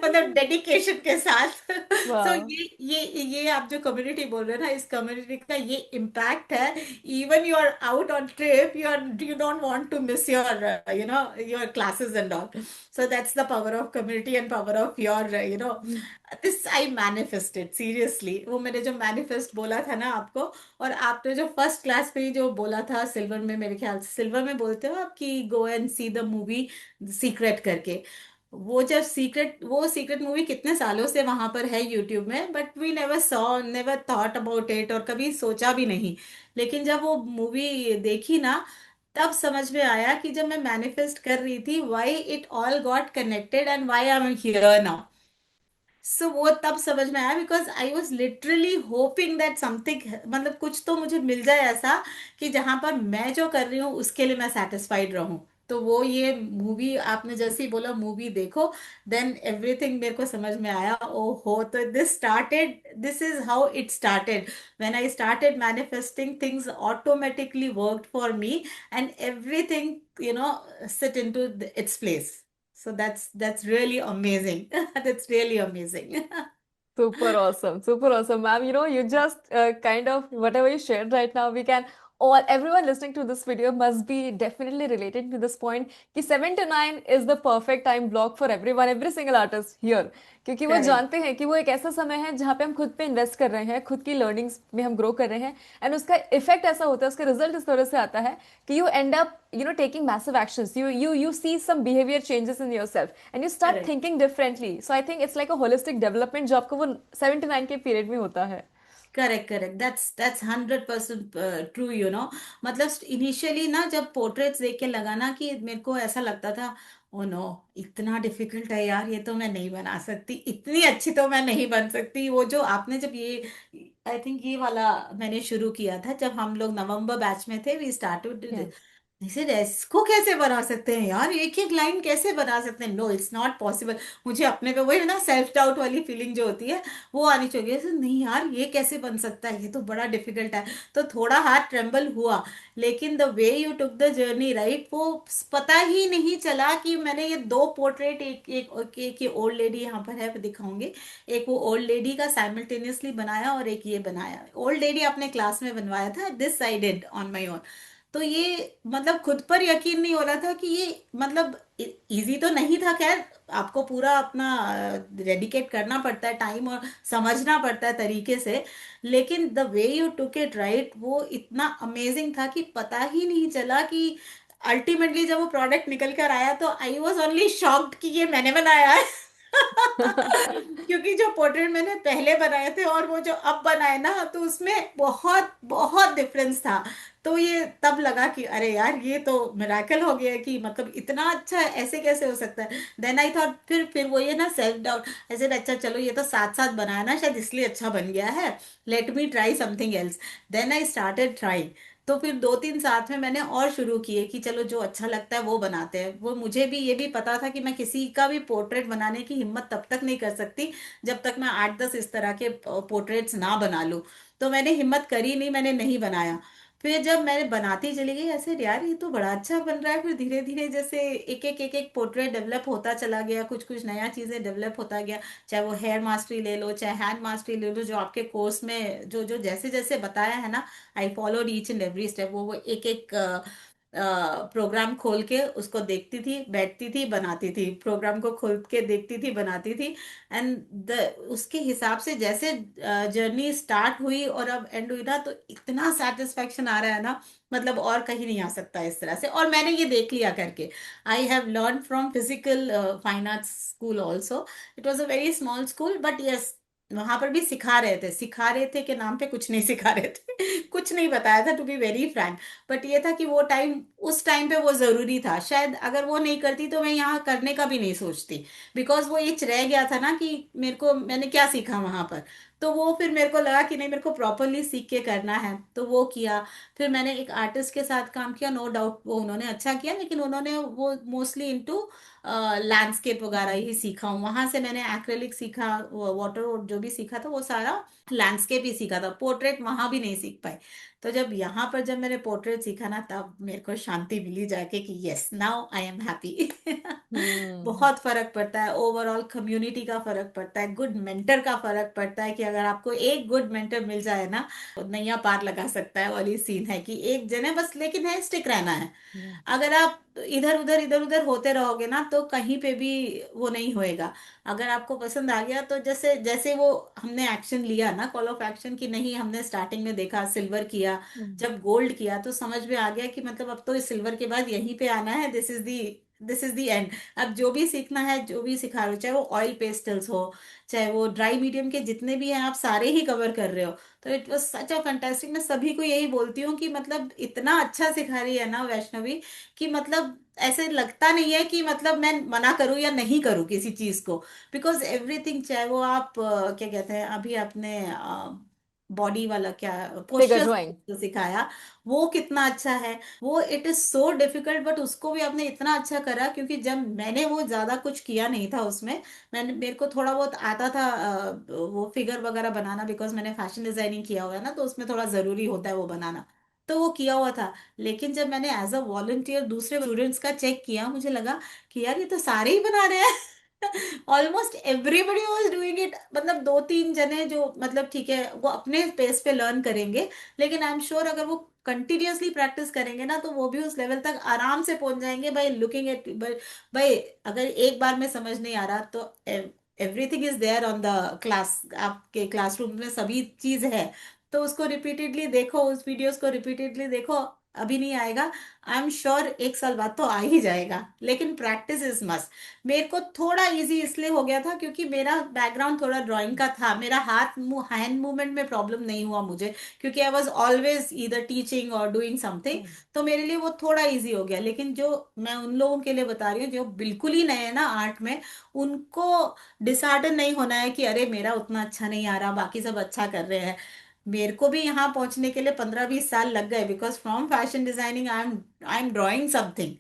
मतलब डेडिकेशन के साथ। सो Wow. ये आप जो कम्युनिटी बोल रहे हैं ना, इस कम्युनिटी का ये इम्पैक्ट है। Even you are out on trip, you don't want to miss your your classes and all. So that's the power of community and power of your this I manifested seriously। वो मैंने जो manifest बोला था ना आपको, और आपने जो फर्स्ट क्लास पे ही जो बोला था सिल्वर में, मेरे ख्याल से सिल्वर में बोलते हो आप, कि go and see the movie secret करके। वो सीक्रेट मूवी कितने सालों से वहां पर है यूट्यूब में, but we never saw, never thought about it, और कभी सोचा भी नहीं। लेकिन जब वो मूवी देखी ना, तब समझ में आया कि जब मैं मैनिफेस्ट कर रही थी, why it all got connected and why I am here now. So वो तब समझ में आया, because I was literally hoping that something, मतलब कुछ तो मुझे मिल जाए ऐसा, कि जहां पर मैं जो कर रही हूँ उसके लिए मैं सेटिस्फाइड रहूं। तो वो ये मूवी आपने जैसे ही बोला मूवी देखो, देन एवरीथिंग मेरे को समझ में आया। ओ हो, तो this is how it started. When I started manifesting, things automatically worked for me, and everything sit into its place. So that's really amazing. That's really amazing. Super awesome. Super awesome, ma'am. You just kind of whatever you shared right now, we can all everyone listening to this video must be definitely relating to this point कि 7 to 9 is the perfect time block for everyone, every single artist here. क्योंकि वो Correct. जानते हैं कि वो एक ऐसा समय है जहाँ पे हम खुद पे इन्वेस्ट कर रहे हैं, खुद की लर्निंग्स में हम ग्रो कर रहे हैं, एंड उसका इफेक्ट ऐसा होता है, उसका रिजल्ट इस तरह से आता है कि you and up taking massive actions. You see some behavior changes in yourself and you start Correct. thinking differently. So I think it's like a holistic development जो आपको वो 7 to 9 के पीरियड में होता है. Correct, correct, that's 100% true. मतलब initially ना, जब पोर्ट्रेट्स देख के लगा ना, कि मेरे को ऐसा लगता था, ओ नो, इतना डिफिकल्ट है यार, ये तो मैं नहीं बना सकती, इतनी अच्छी तो मैं नहीं बन सकती। वो जो आपने जब ये, आई थिंक ये वाला मैंने शुरू किया था जब हम लोग नवंबर बैच में थे, वी Yeah. स्टार्टेड। ऐसे इसको कैसे बना सकते हैं यार, एक एक लाइन कैसे बना सकते हैं, नो इट्स नॉट पॉसिबल। मुझे अपने पे वही ना सेल्फ डाउट वाली फीलिंग जो होती है वो आनी चाहिए, ऐसे नहीं यार ये कैसे बन सकता है, ये तो बड़ा डिफिकल्ट है। तो थोड़ा हाथ ट्रेम्बल हुआ, लेकिन the way you took the journey right, वो पता ही नहीं चला कि मैंने ये दो पोर्ट्रेट, एक एक ये ओल्ड लेडी यहाँ पर है दिखाऊंगी, एक वो ओल्ड लेडी का साइमल्टेनियसली बनाया और एक ये बनाया। ओल्ड लेडी अपने क्लास में बनवाया था, this I did on my own. तो ये मतलब खुद पर यकीन नहीं हो रहा था कि ये मतलब इजी तो नहीं था, खैर आपको पूरा अपना डेडिकेट करना पड़ता है टाइम और समझना पड़ता है तरीके से, लेकिन the way you took it right वो इतना अमेजिंग था कि पता ही नहीं चला कि अल्टीमेटली जब वो प्रोडक्ट निकल कर आया तो आई वॉज ओनली शॉक्ड कि ये मैंने बनाया है। क्योंकि जो पोर्ट्रेट मैंने पहले बनाए थे और वो जो अब बनाए ना, तो उसमें बहुत बहुत डिफरेंस था। तो ये तब लगा कि अरे यार ये तो मिराकल हो गया है कि मतलब इतना अच्छा ऐसे कैसे हो सकता है। देन आई थॉट, फिर वो ये ना सेल्फ डाउट, ऐसे अच्छा चलो ये तो साथ साथ बनाया ना शायद इसलिए अच्छा बन गया है, let me try something else. Then I started try. तो फिर दो तीन साथ में मैंने और शुरू किए कि चलो जो अच्छा लगता है वो बनाते हैं। वो मुझे भी ये भी पता था कि मैं किसी का भी पोर्ट्रेट बनाने की हिम्मत तब तक नहीं कर सकती जब तक मैं 8-10 इस तरह के पोर्ट्रेट्स ना बना लूं। तो मैंने हिम्मत करी नहीं, मैंने नहीं बनाया। फिर जब मैं बनाती चली गई ऐसे, यार ये तो बड़ा अच्छा बन रहा है, फिर धीरे धीरे जैसे एक एक पोर्ट्रेट डेवलप होता चला गया, कुछ कुछ नया चीजें डेवलप होता गया। चाहे वो हेयर मास्टरी ले लो, चाहे हैंड मास्टरी ले लो, जो आपके कोर्स में जो जो जैसे जैसे बताया है ना, I followed each and every step. वो एक एक प्रोग्राम खोल के उसको देखती थी, बैठती थी, बनाती थी, प्रोग्राम को खोल के देखती थी, बनाती थी। एंड द उसके हिसाब से जैसे जर्नी स्टार्ट हुई और अब एंड हुई ना, तो इतना सेटिस्फेक्शन आ रहा है ना, मतलब और कहीं नहीं आ सकता इस तरह से। और मैंने ये देख लिया करके, I have learn from physical fine arts school also. It was a very small school but yes, वहां पर भी सिखा रहे थे के नाम पे कुछ नहीं सिखा रहे थे। कुछ नहीं बताया था, to be very frank. But ये था कि वो टाइम, उस टाइम पे वो जरूरी था, शायद अगर वो नहीं करती तो मैं यहाँ करने का भी नहीं सोचती। बिकॉज वो इच रह गया था ना कि मेरे को, मैंने क्या सीखा वहां पर। तो वो फिर मेरे को लगा कि नहीं, मेरे को प्रॉपरली सीख के करना है, तो वो किया। फिर मैंने एक आर्टिस्ट के साथ काम किया, नो डाउट वो उन्होंने अच्छा किया, लेकिन उन्होंने वो मोस्टली इनटू लैंडस्केप वगैरह ही सीखा हूँ। वहां से मैंने एक्रेलिक सीखा, वाटर जो भी सीखा था वो सारा लैंडस्केप ही सीखा था, पोर्ट्रेट वहां भी नहीं सीख पाई। तो जब यहाँ पर जब मैंने पोर्ट्रेट सीखा ना, तब मेरे को शांति मिली जाके कि yes now I am happy. Hmm. बहुत फर्क पड़ता है, ओवरऑल कम्युनिटी का फर्क पड़ता है, गुड मेंटर का फर्क पड़ता है कि अगर आपको एक गुड मेंटर मिल जाए ना, तो नैया पार लगा सकता है वाली सीन है कि एक जने बस, लेकिन है स्टिक रहना है। अगर आप इधर उधर होते रहोगे ना तो कहीं पे भी वो नहीं होएगा। अगर आपको पसंद आ गया तो जैसे जैसे वो हमने एक्शन लिया ना, कॉल ऑफ एक्शन की, नहीं हमने स्टार्टिंग में देखा सिल्वर किया, हम्म। जब गोल्ड किया तो समझ में आ गया कि मतलब अब तो इस सिल्वर के बाद यहीं पे आना है, दिस इज दी एंड। अब जो भी सीखना है, जो भी सिखा रहे हो, चाहे वो ऑयल पेस्टल्स हो, चाहे वो ड्राई मीडियम के जितने भी हैं, आप सारे ही कवर कर रहे हो। तो it was such a fantastic. मैं सभी को यही बोलती हूँ कि मतलब इतना अच्छा सिखा रही है ना वैष्णवी, कि मतलब ऐसे लगता नहीं है कि मतलब मैं मना करूँ या नहीं करूँ किसी चीज को। बिकॉज एवरीथिंग, चाहे वो आप क्या कहते हैं, अभी आपने बॉडी वाला क्या फिगर पोस्चर ड्राइंग। सिखाया, वो कितना अच्छा है। वो it is so difficult but उसको भी आपने इतना अच्छा करा, क्योंकि जब मैंने वो ज्यादा कुछ किया नहीं था उसमें, मैंने मेरे को थोड़ा बहुत आता था वो फिगर वगैरह बनाना, बिकॉज मैंने फैशन डिजाइनिंग किया हुआ है ना, तो उसमें थोड़ा जरूरी होता है वो बनाना। तो वो किया हुआ था। लेकिन जब मैंने एज अ वॉलंटियर दूसरे स्टूडेंट्स का चेक किया, मुझे लगा कि यार ये तो सारे ही बना रहे हैं। Almost everybody was doing it. मतलब दो तीन जने जो मतलब ठीक है वो अपने पेस पे लर्न करेंगे, लेकिन आई एम श्योर अगर वो कंटिन्यूअसली प्रैक्टिस करेंगे ना, तो वो भी उस लेवल तक आराम से पहुंच जाएंगे बाय लुकिंग एट। भाई अगर एक बार में समझ नहीं आ रहा तो everything is there on the class, आपके क्लासरूम में सभी चीज है। तो उसको रिपीटेडली देखो, उस वीडियोस को रिपीटेडली देखो, अभी नहीं आएगा, आई एम श्योर एक साल बाद तो आ ही जाएगा। लेकिन प्रैक्टिस इज मस्ट। मेरे को थोड़ा इजी इसलिए हो गया था क्योंकि मेरा बैकग्राउंड थोड़ा ड्राइंग का था, मेरा हैंड मूवमेंट में प्रॉब्लम नहीं हुआ मुझे, क्योंकि I was always either teaching और डूइंग समथिंग। तो मेरे लिए वो थोड़ा इजी हो गया। लेकिन जो मैं उन लोगों के लिए बता रही हूँ जो बिल्कुल ही नए हैं ना आर्ट में, उनको डिसहार्टन नहीं होना है कि अरे मेरा उतना अच्छा नहीं आ रहा, बाकी सब अच्छा कर रहे हैं। मेरे को भी यहाँ पहुंचने के लिए 15-20 साल लग गए, because from fashion designing I am drawing something,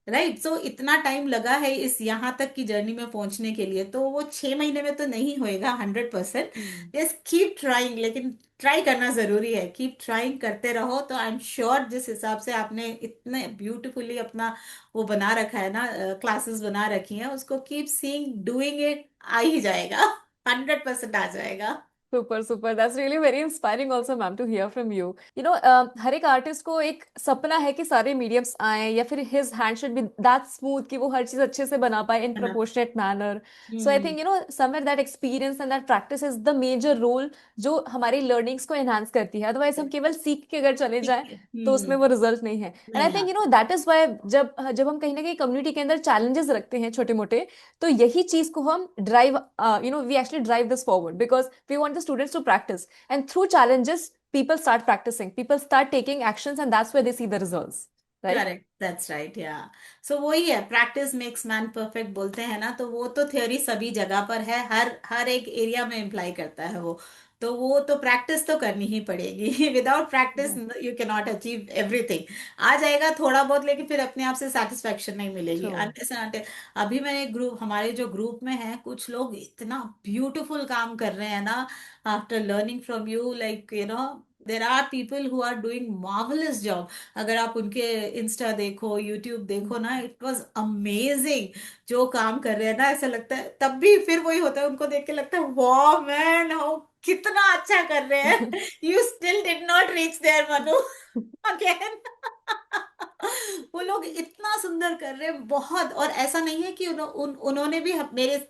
right. So इतना टाइम लगा है इस यहाँ तक की जर्नी में पहुंचने के लिए, तो वो 6 महीने में तो नहीं होएगा 100%। हम्म। यस, कीप ट्राइंग, लेकिन ट्राई करना जरूरी है, कीप ट्राइंग करते रहो। तो आई एम श्योर जिस हिसाब से आपने इतने ब्यूटीफुली अपना वो बना रखा है ना, क्लासेस बना रखी हैं, उसको कीप सीइंग डूइंग इट, आ ही जाएगा, 100% आ जाएगा। Super super, that's really very inspiring also ma'am to hear from you. हर एक आर्टिस्ट को एक सपना है कि सारे मीडियम्स आए, या फिर his hand should be that smooth कि वो हर चीज अच्छे से बना पाए इन है ना। Proportionate manner. So I hmm. Think somewhere that experience and that practice is the major role जो हमारी लर्निंग्स को एनहांस करती है। अदरवाइज हम केवल सीख के अगर चले ठीक जाएं है। तो उसमें वो रिजल्ट नहीं है। एंड आई नहीं थिंक आता। दैट इज वाई जब जब हम कहीं ना कहीं कम्युनिटी के अंदर चैलेंजेस रखते हैं छोटे मोटे, तो यही चीज को हम drive, we actually drive this forward because we want the students to practice, and through challenges people start practicing, people start taking actions, and that's where they see the results, right? Correct, that's right, या। सो वही है, practice makes man perfect बोलते हैं ना, तो वो तो theory सभी जगह पर है, हर हर एक एरिया में इम्प्लाई करता है वो। तो वो तो प्रैक्टिस तो करनी ही पड़ेगी, without practice Yeah. You can not achieve everything. आ जाएगा थोड़ा बहुत, लेकिन फिर अपने आप से सेटिस्फेक्शन नहीं मिलेगी, True. Unless and until. अभी मैंने ग्रुप, हमारे जो ग्रुप में है, कुछ लोग इतना ब्यूटीफुल काम कर रहे हैं ना, after learning from you, like there are people who are doing marvellous job. अगर आप उनके इंस्टा देखो, यूट्यूब देखो ना, इट वाज अमेजिंग जो काम कर रहे हैं ना। ऐसा लगता है, तब भी फिर वही होता है, उनको देख के लगता है वाह मैन, हाउ कितना अच्छा कर रहे हैं। You still did not reach there Manu, again. वो लोग इतना सुंदर कर रहे हैं बहुत। और ऐसा नहीं है कि उन्होंने भी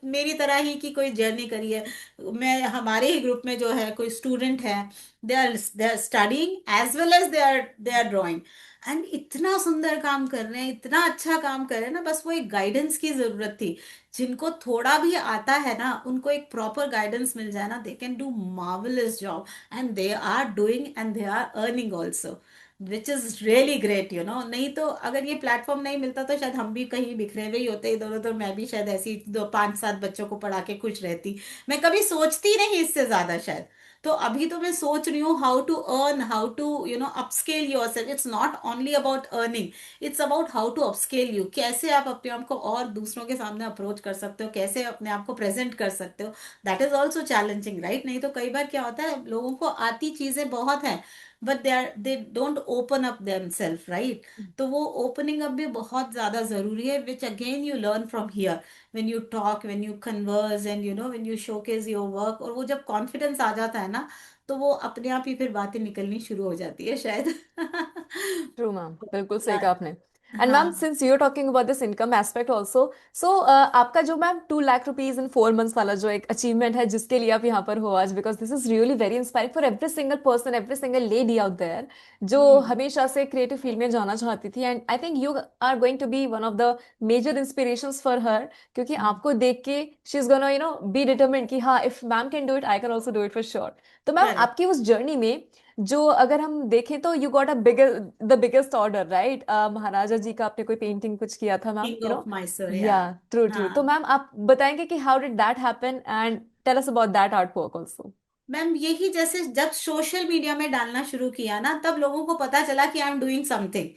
मेरी तरह ही की कोई जर्नी करी है। मैं, हमारे ही ग्रुप में जो है कोई स्टूडेंट है, they are studying as well as they are drawing, and इतना सुंदर काम कर रहे हैं, इतना अच्छा काम कर रहे हैं ना। बस वो एक गाइडेंस की जरूरत थी। जिनको थोड़ा भी आता है ना, उनको एक प्रॉपर गाइडेंस मिल जाए ना, they can do marvellous job, and they are doing and they are earning also, which is really great. नहीं तो अगर ये प्लेटफॉर्म नहीं मिलता तो शायद हम भी कहीं बिखरे हुए ही होते इधर उधर। मैं भी शायद ऐसी 2 5 7 बच्चों को पढ़ा के खुश रहती। मैं कभी सोचती नहीं इससे ज्यादा शायद। तो अभी तो मैं सोच रही हूँ how to earn, how to upscale your self. It's not only about earning, it's about how to upscale you. कैसे आप अपने आप को और दूसरों के सामने अप्रोच कर सकते हो, कैसे अपने आप को प्रेजेंट कर सकते हो। That is also challenging, right. नहीं तो कई बार क्या होता है, लोगों को आती चीजें बहुत हैं, but they don't open up themselves, right. तो वो ओपनिंग अप भी बहुत ज्यादा जरूरी है, which again you learn from here, when you talk, when you converse, and when you showcase your work. और वो जब कॉन्फिडेंस आ जाता है ना, तो वो अपने आप ही फिर बातें निकलनी शुरू हो जाती है शायद। ट्रू मैम, बिल्कुल सही कहा या- आपने। एंड मैम, हाँ। Since you are talking about this income aspect also, so आपका जो ma'am 2 lakh rupees in 4 months वाला जो एक अचीवमेंट है जिसके लिए आप यहाँ पर हो आज, because this is really very inspiring for every single person, every single lady out there जो हम्म। हमेशा से क्रिएटिव फील्ड में जाना चाहती थी। And I think you are going to be one of the major inspirations for her, क्योंकि आपको देख के she is gonna be determined कि हाँ, if ma'am can do it, I can also do it for sure. तो ma'am, correct. आपकी उस journey में जो अगर हम देखें तो you got a bigger the biggest order, right? Maharaja ji का आपने कोई पेंटिंग कुछ किया था मैम, किंग ऑफ मैसूर, या। या ट्रू ट्रू। तो हाँ मैम, आप बताएंगे कि how did that happen, and tell us about that art work also. Ma'am, यही जैसे जब सोशल मीडिया में डालना शुरू किया ना, तब लोगों को पता चला कि आई एम डूइंग समथिंग।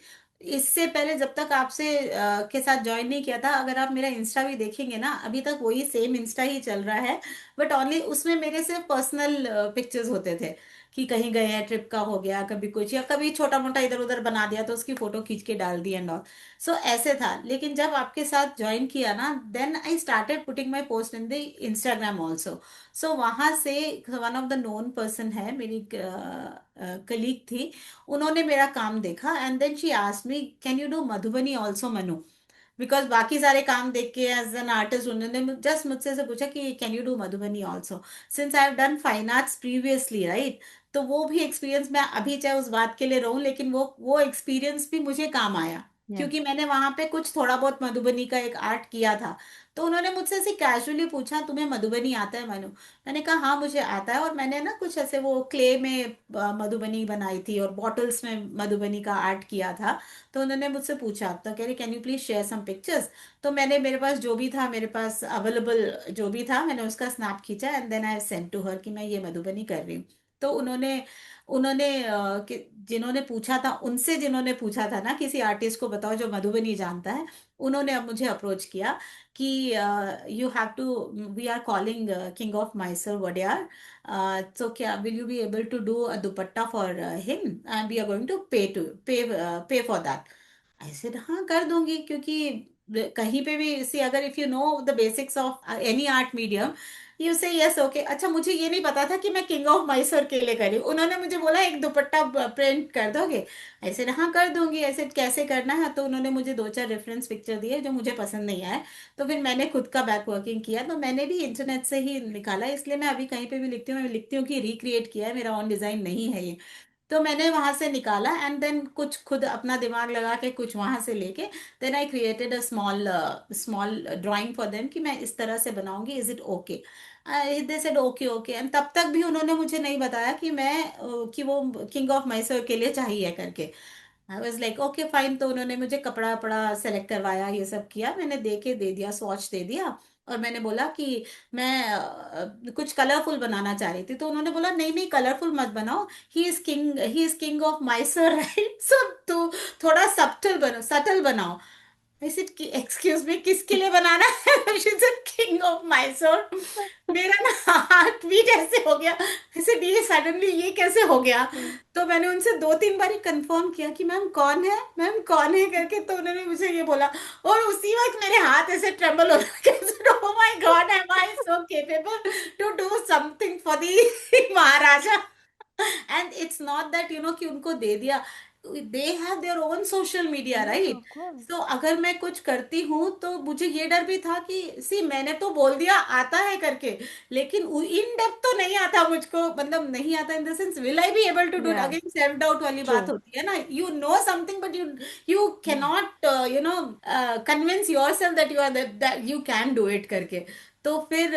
इससे पहले जब तक आपसे के साथ ज्वाइन नहीं किया था, अगर आप मेरा इंस्टा भी देखेंगे ना, अभी तक वही सेम इंस्टा ही चल रहा है। बट ओनली उसमें मेरे सिर्फ पर्सनल पिक्चर्स होते थे, कि कहीं गए हैं, ट्रिप का हो गया, कभी कुछ, या कभी छोटा मोटा इधर उधर बना दिया तो उसकी फोटो खींच के डाल दी एंड ऑल। सो ऐसे था। लेकिन जब आपके साथ ज्वाइन किया ना, then I started putting my post in the Instagram also. So वहां से one of the known person है, मेरी कलीग थी, उन्होंने मेरा काम देखा, and then she asked me, can you do Madhubani also Manu? Because बाकी सारे काम देख के एज एन आर्टिस्ट उन्होंने जस्ट मुझसे से पूछा कि can you do Madhubani also, since I have done fine arts previously, right. तो वो भी एक्सपीरियंस, मैं अभी चाहे उस बात के लिए रहूं, लेकिन वो एक्सपीरियंस भी मुझे काम आया, या क्योंकि मैंने वहां पे कुछ थोड़ा बहुत मधुबनी का एक आर्ट किया था। तो उन्होंने मुझसे ऐसे कैजुअली पूछा, तुम्हें मधुबनी आता है मनु? मैंने कहा हाँ मुझे आता है। और मैंने ना कुछ ऐसे वो क्ले में मधुबनी बनाई थी, और बॉटल्स में मधुबनी का आर्ट किया था। तो उन्होंने मुझसे पूछा, तो कह रहे can you please share some pictures? तो मैंने, मेरे पास जो भी था, मेरे पास अवेलेबल जो भी था, मैंने उसका स्नैप खींचा, and then I send to her कि मैं ये मधुबनी कर रही हूँ। तो उन्होंने उन्होंने जिन्होंने पूछा था उनसे, जिन्होंने पूछा था ना किसी आर्टिस्ट को बताओ जो मधुबनी जानता है, उन्होंने अब मुझे अप्रोच किया कि you have to, we are calling king of Mysore Wodeyar, so क्या will you be able to do a dupatta for him and we are going to pay for that. I said हाँ कर दूंगी, क्योंकि कहीं पे भी सी, अगर if you know the basics of any art medium, you से यस ओके। अच्छा, मुझे ये नहीं पता था कि मैं किंग ऑफ मैसूर के लिए करी। उन्होंने मुझे बोला एक दुपट्टा प्रिंट कर दोगे, ऐसे हाँ कर दूंगी। ऐसे कैसे करना है, तो उन्होंने मुझे दो चार रेफरेंस पिक्चर दिए जो मुझे पसंद नहीं आए। तो फिर मैंने खुद का बैक वर्किंग किया, तो मैंने भी इंटरनेट से ही निकाला। इसलिए मैं अभी कहीं पे भी लिखती हूँ, मैं लिखती हूँ कि रिक्रिएट किया है, मेरा ऑन डिजाइन नहीं है ये। तो मैंने वहां से निकाला एंड देन कुछ खुद अपना दिमाग लगा के कुछ वहां से लेके then I created a small small drawing for them कि मैं इस तरह से बनाऊंगी, is it okay. They said okay okay. And तब तक भी उन्होंने मुझे नहीं बताया कि मैं कि वो किंग ऑफ मैसूर के लिए चाहिए करके। I was like okay fine. तो उन्होंने मुझे कपड़ा वपड़ा सेलेक्ट करवाया, ये सब किया, मैंने दे के दे दिया, स्वॉच दे दिया। और मैंने बोला कि मैं कुछ कलरफुल बनाना चाह रही थी, तो उन्होंने बोला नहीं नहीं कलरफुल मत बनाओ, he is king of Mysore right, so तो थोड़ा सटल बनाओ। I said कि एक्सक्यूज मी किसके लिए बनाना है? She said king of Mysore. मेरा ना हार्ट बीट ऐसे हो गया, ऐसे ये सडनली ये कैसे हो गया। तो मैंने उनसे दो तीन बार कंफर्म किया कि मैम कौन है, मैम कौन है करके। तो उन्होंने मुझे ये बोला, और उसी वक्त मेरे हाथ ऐसे ट्रेम्बल हो रहे, oh my god am I so capable to do something for the Maharaja. And it's not that कि उनको दे दिया, they have their own social media Yeah, राइट। of course. तो अगर मैं कुछ करती हूँ तो मुझे ये डर भी था कि सी मैंने तो बोल दिया आता है करके, लेकिन इन डेप्थ तो नहीं आता मुझको, मतलब नहीं आता in the sense will I be able to do it. Yeah, again self doubt वाली बात true. होती है ना, you know something but you can not convince your self that you are that you can do it करके। तो फिर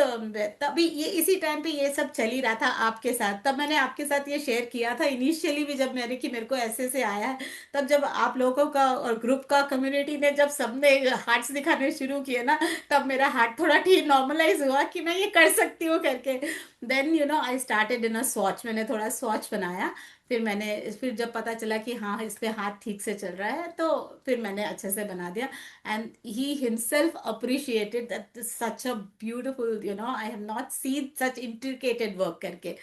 तभी ये इसी टाइम पे ये सब चल ही रहा था आपके साथ, तब मैंने आपके साथ ये शेयर किया था इनिशियली भी, जब मैंने कि मेरे को ऐसे से आया है। तब जब आप लोगों का और ग्रुप का कम्युनिटी ने जब सबने हार्ट्स दिखाने शुरू किए ना, तब मेरा हार्ट थोड़ा ठीक नॉर्मलाइज हुआ कि मैं ये कर सकती हूँ करके। Then I started in a swatch, मैंने थोड़ा स्वॉच बनाया। फिर जब पता चला कि हाँ इस पे हाथ ठीक से चल रहा है, तो फिर मैंने अच्छे से बना दिया। and he himself appreciated that this such a beautiful, I have not seen such intricate work करके।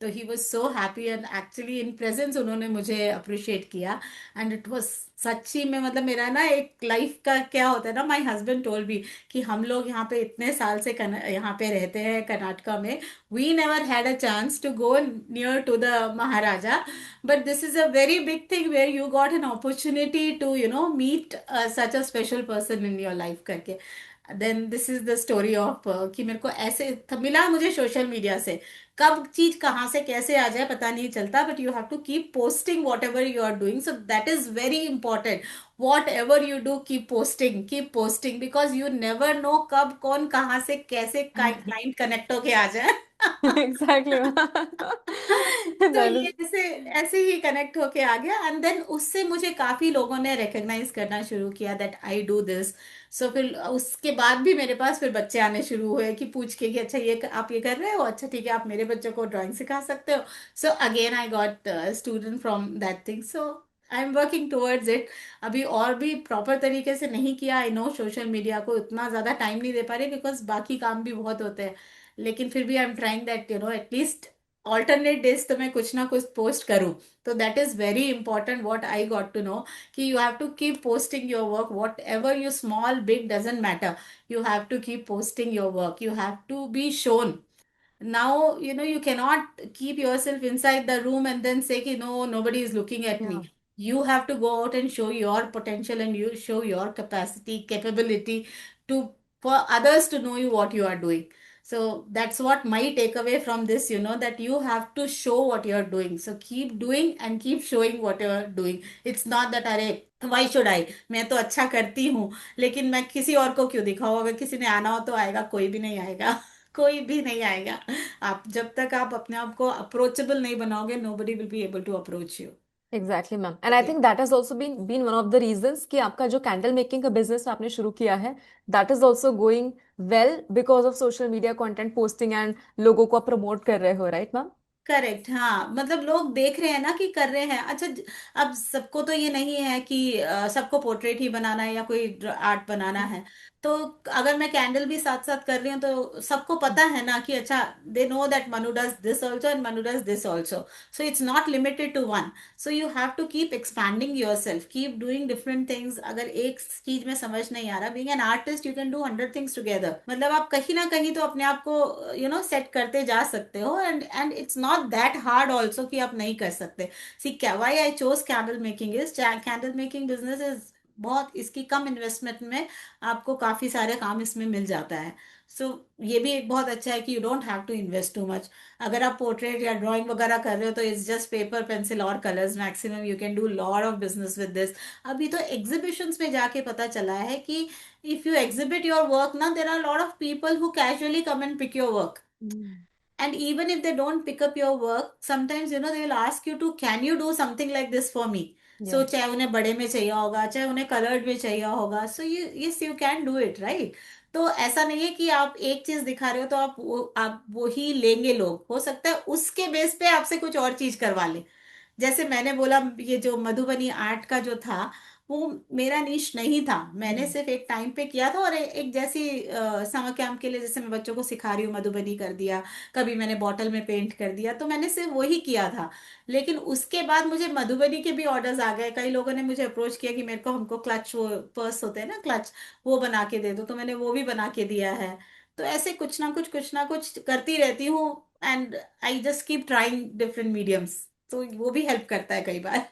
तो he was so happy and actually in presence उन्होंने मुझे अप्रिशिएट किया। एंड इट वॉज सच्ची में, मतलब मेरा ना एक लाइफ का क्या होता है ना, माई हस्बैंड टोल्ड मी कि हम लोग यहाँ पे इतने साल से यहाँ पे रहते हैं कर्नाटका में, we never had a chance to go near to the Maharaja, but this is a very big thing where you got an opportunity to meet such a special person in your life करके। Then this is the story of कि मेरे को ऐसे मिला मुझे social media से, कब चीज कहाँ से कैसे आ जाए पता नहीं चलता, but you have to keep posting whatever you are doing, so that is very important. Whatever you do keep posting because you never know कब कौन कहाँ से कैसे क्लाइंट कनेक्ट होके आ जाए। Exactly. तो That ये is, ऐसे ऐसे ही कनेक्ट होके आ गया एंड देन उससे मुझे काफी लोगों ने रिकॉग्नाइज करना शुरू किया दैट आई डू दिस। सो फिर उसके बाद भी मेरे पास फिर बच्चे आने शुरू हुए कि पूछ के कि अच्छा ये आप ये कर रहे हो, अच्छा ठीक है आप मेरे बच्चों को ड्राइंग सिखा सकते हो। So again I got student from that thing, so I am working towards it. अभी और भी प्रॉपर तरीके से नहीं किया, आई नो सोशल मीडिया को इतना ज्यादा टाइम नहीं दे पा रही बिकॉज बाकी काम भी बहुत होते हैं, लेकिन फिर भी I am trying that at least alternate days तो मैं कुछ ना कुछ पोस्ट करूं। तो that is very important what I got to know कि you have to keep posting your work, whatever you small big doesn't matter, you have to keep posting your work, you have to be shown. Now you cannot keep yourself inside the room and then say कि no, nobody is looking at me. yeah, You have to go out and show your potential and you show your capability to for others to know you what you are doing. So that's what my takeaway from this, that you have to show what you are doing. So keep doing and keep showing what you are doing. It's not that अरे why should I, मैं तो अच्छा करती हूँ, लेकिन मैं किसी और को क्यों दिखाऊं, अगर किसी ने आना हो तो आएगा, कोई भी नहीं आएगा। कोई भी नहीं आएगा। आप जब तक आप अपने आप को अप्रोचेबल नहीं बनाओगे, nobody will be able to approach you. exactly, ma'am. And I think that has also been one of the reasons कि आपका जो कैंडल मेकिंग का बिजनेस आपने शुरू किया है, that is also going well because of social media content posting and लोगों को प्रमोट कर रहे हो, right, ma'am? करेक्ट, हाँ, मतलब लोग देख रहे हैं ना कि कर रहे हैं। अच्छा, अब सबको तो ये नहीं है कि सबको पोर्ट्रेट ही बनाना है या कोई आर्ट बनाना है। तो अगर मैं कैंडल भी साथ साथ कर रही हूँ तो सबको पता है ना कि अच्छा, they know that Manu does this also and Manu does this also. So it's not limited to one. So you have to keep expanding your self, keep doing different things. अगर एक चीज में समझ नहीं आ रहा, being an artist you can do 100 things together. मतलब आप कहीं ना कहीं तो अपने आप को सेट करते जा सकते हो। And it's not that hard also कि आप नहीं कर सकते। सी क्या, why I chose candle making is, candle making business is बहुत, इसकी कम इन्वेस्टमेंट में आपको काफी सारे काम इसमें मिल जाता है। सो ये भी एक बहुत अच्छा है कि you don't have to invest too much. अगर आप पोर्ट्रेट या ड्राइंग वगैरह कर रहे हो तो इट्स जस्ट पेपर पेंसिल और colours maximum, you can do lot of business with this. अभी तो एग्जीबिशंस में जाके पता चला है कि if you exhibit your work now, there are a lot of people who casually come and pick your work. Mm. And even if they don't pick up your work, sometimes they will ask you to, can you do something like this for me? Yeah. So चाहे उन्हें बड़े में चाहिए होगा, चाहे उन्हें coloured में चाहिए होगा, so you, yes, you can do it, right? तो ऐसा नहीं है कि आप एक चीज दिखा रहे हो तो आप वो ही लेंगे। लोग हो सकता है उसके बेस पे आपसे कुछ और चीज करवा ले। जैसे मैंने बोला, ये जो मधुबनी आर्ट का जो था, वो मेरा निश नहीं था। मैंने Mm. सिर्फ एक टाइम पे किया था, और एक जैसी समर कैंप के लिए जैसे मैं बच्चों को सिखा रही हूँ, मधुबनी कर दिया, कभी मैंने बॉटल में पेंट कर दिया, तो मैंने सिर्फ वही किया था। लेकिन उसके बाद मुझे मधुबनी के भी ऑर्डर्स आ गए। कई लोगों ने मुझे अप्रोच किया कि मेरे को, हमको क्लच, वो पर्स होते हैं ना क्लच, वो बना के दे दो, तो मैंने वो भी बना के दिया है। तो ऐसे कुछ ना कुछ करती रहती हूँ। And I just keep trying different mediums. तो वो भी हेल्प करता है कई बार।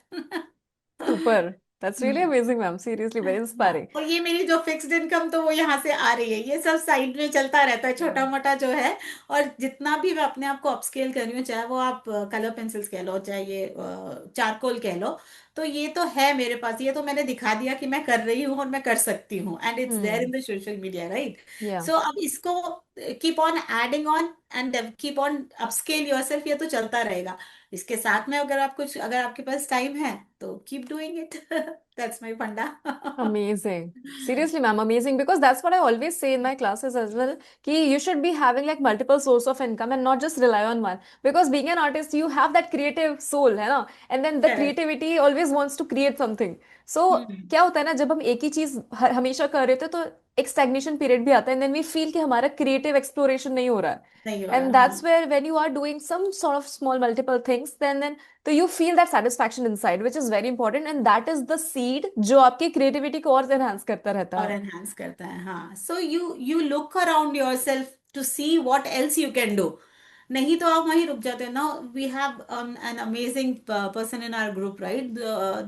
Super. That's really hmm. amazing, ma'am. Seriously, very हाँ, inspiring. और ये मेरी जो फिक्स्ड इनकम तो वो यहाँ से आ रही है, ये सब साइड में चलता रहता है Yeah. छोटा मोटा जो है। और जितना भी मैं अपने आप को अपस्केल कर रही हूँ, चाहे वो आप कलर पेंसिल्स कह लो, चाहे ये चारकोल कह लो, तो ये तो है मेरे पास। ये तो मैंने दिखा दिया कि मैं कर रही हूँ और मैं कर सकती हूँ, and it's there in Hmm. The social media, right? Yeah. So अब इसको keep on adding on and keep on upscale yourself, ये तो चलता रहेगा। इसके साथ में अगर आपके पास टाइम है तो keep doing it. That's my फंडा। Amazing. Seriously, ma'am, amazing. Because that's what I always say in my classes as well. Ki you should be having like multiple source of income and not just rely on one. Because being an artist, you have that creative soul, है ना? And then the correct. creativity always wants to create something. So हम्म। क्या होता है ना, जब हम एक ही चीज हमेशा कर रहे थे तो एक स्टैग्नेशन पीरियड भी आता है, and then we feel कि हमारा creative exploration नहीं हो रहा है. नहीं हो रहा, And हाँ। that's where when you are doing some sort of small multiple things, then तो you feel that satisfaction inside, which is very important, and that is the seed जो आपकी creativity को और enhance करता रहता और है. एनहांस करता है, हाँ। So you look around your self to see what else you can do. नहीं तो आप वहीं रुक जाते हो ना। We have an amazing person in our group, right?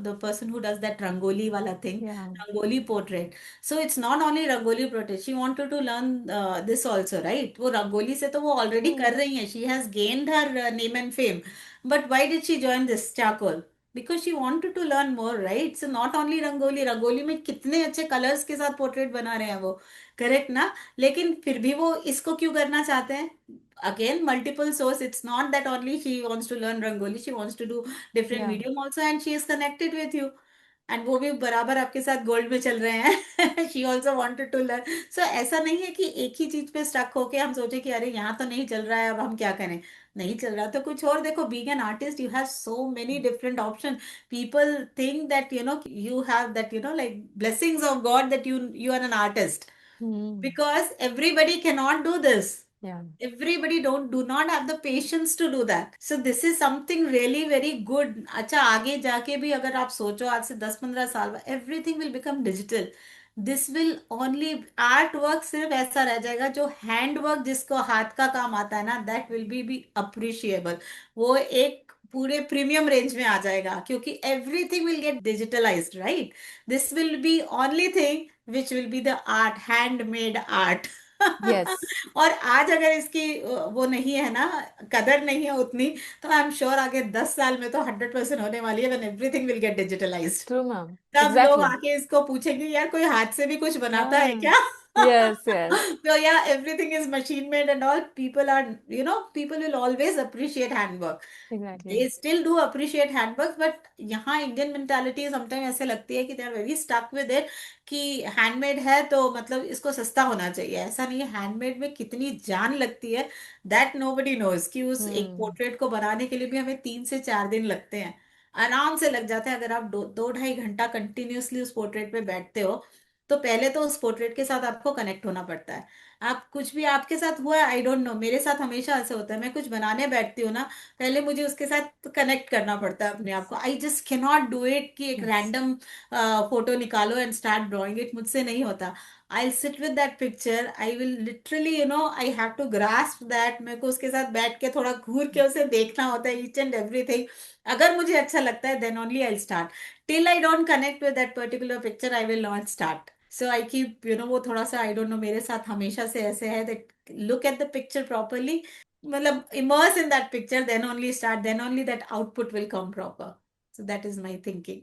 The person who does that rangoli वाला thing, Yeah. Rangoli portrait. So it's not only rangoli portrait, she wanted to learn this also, right? वो रंगोली से तो वो ऑलरेडी कर Hmm. रही है, she has gained her name and fame. But why did she join this charcoal? Because she wanted to learn more, right? So not only rangoli, rangoli में कितने अच्छे कलर्स के साथ पोर्ट्रेट बना रहे हैं वो, करेक्ट ना? लेकिन फिर भी वो इसको क्यों करना चाहते हैं? Again multiple source, it's not that only she wants to learn rangoli, she wants to do different Yeah. Medium also, and she is connected with you. एंड वो भी बराबर आपके साथ गोल्ड में चल रहे हैं। She also wanted to learn. So ऐसा नहीं है कि एक ही चीज पे स्टक होके हम सोचे कि अरे यहाँ तो नहीं चल रहा है, अब हम क्या करें। नहीं चल रहा तो कुछ और देखो। Being an artist you have so many different option. People think that you have that, like blessings of God, that you are an artist, Hmm. because everybody cannot do this. Yeah. Everybody don't do not have the patience to do that. So this is something really very good. अच्छा, आगे जाके भी अगर आप सोचो, आज से 10-15 साल बाद everything will become digital. This will only, art work सिर्फ ऐसा रह जाएगा, जो हैंड वर्क जिसको हाथ का काम आता है ना, दैट विल बी अप्रिशिएबल। वो एक पूरे प्रीमियम रेंज में आ जाएगा, क्योंकि everything will get digitalised, right? This will be only thing which will be the art, handmade art. Yes. और आज अगर इसकी वो नहीं है ना, कदर नहीं है उतनी, तो आई एम श्योर आगे 10 साल में तो 100% होने वाली है, when everything will get digitalised. True, ma'am. तब लोग Exactly. आके इसको पूछेंगे, यार कोई हाथ से भी कुछ बनाता है हाँ. क्या? Yes, yes, So yeah, everything is machine made and all. People are, people will always appreciate handwork. exactly. They still do appreciate handwork, but यहाँ इंडियन मेंटालिटी समटाइम ऐसे लगती है कि they are very stuck with it, कि handmade है तो मतलब इसको सस्ता होना चाहिए। ऐसा नहीं है, हैंडमेड में कितनी जान लगती है, दैट नोबडी नोज, कि उस एक Hmm. पोर्ट्रेट को बनाने के लिए भी हमें 3 से 4 दिन लगते हैं, आराम से लग जाते हैं। अगर आप 2-2 ढाई घंटा कंटिन्यूअसली उस पोर्ट्रेट पे बैठते हो, तो पहले तो उस पोर्ट्रेट के साथ आपको कनेक्ट होना पड़ता है। आप कुछ भी आपके साथ हुआ है, आई डोंट नो, मेरे साथ हमेशा ऐसे होता है, मैं कुछ बनाने बैठती हूँ ना, पहले मुझे उसके साथ कनेक्ट करना पड़ता है अपने आप को। I just cannot do it कि एक Yes. रैंडम फोटो निकालो एंड स्टार्ट ड्राइंग इट, मुझसे नहीं होता। I sit with that picture, I will literally, I have to grasp that, मेरे को उसके साथ बैठ के थोड़ा घूर के उसे देखना होता है, ईच एंड एवरीथिंग। अगर मुझे अच्छा लगता है then only I start, till I don't connect with that particular picture I will not start. So I keep, वो थोड़ा सा, आई डोंट नो, मेरे साथ हमेशा से ऐसे है that look at the picture properly, मतलब immerse in that picture, then only start, then only that output will come proper. So that is my thinking.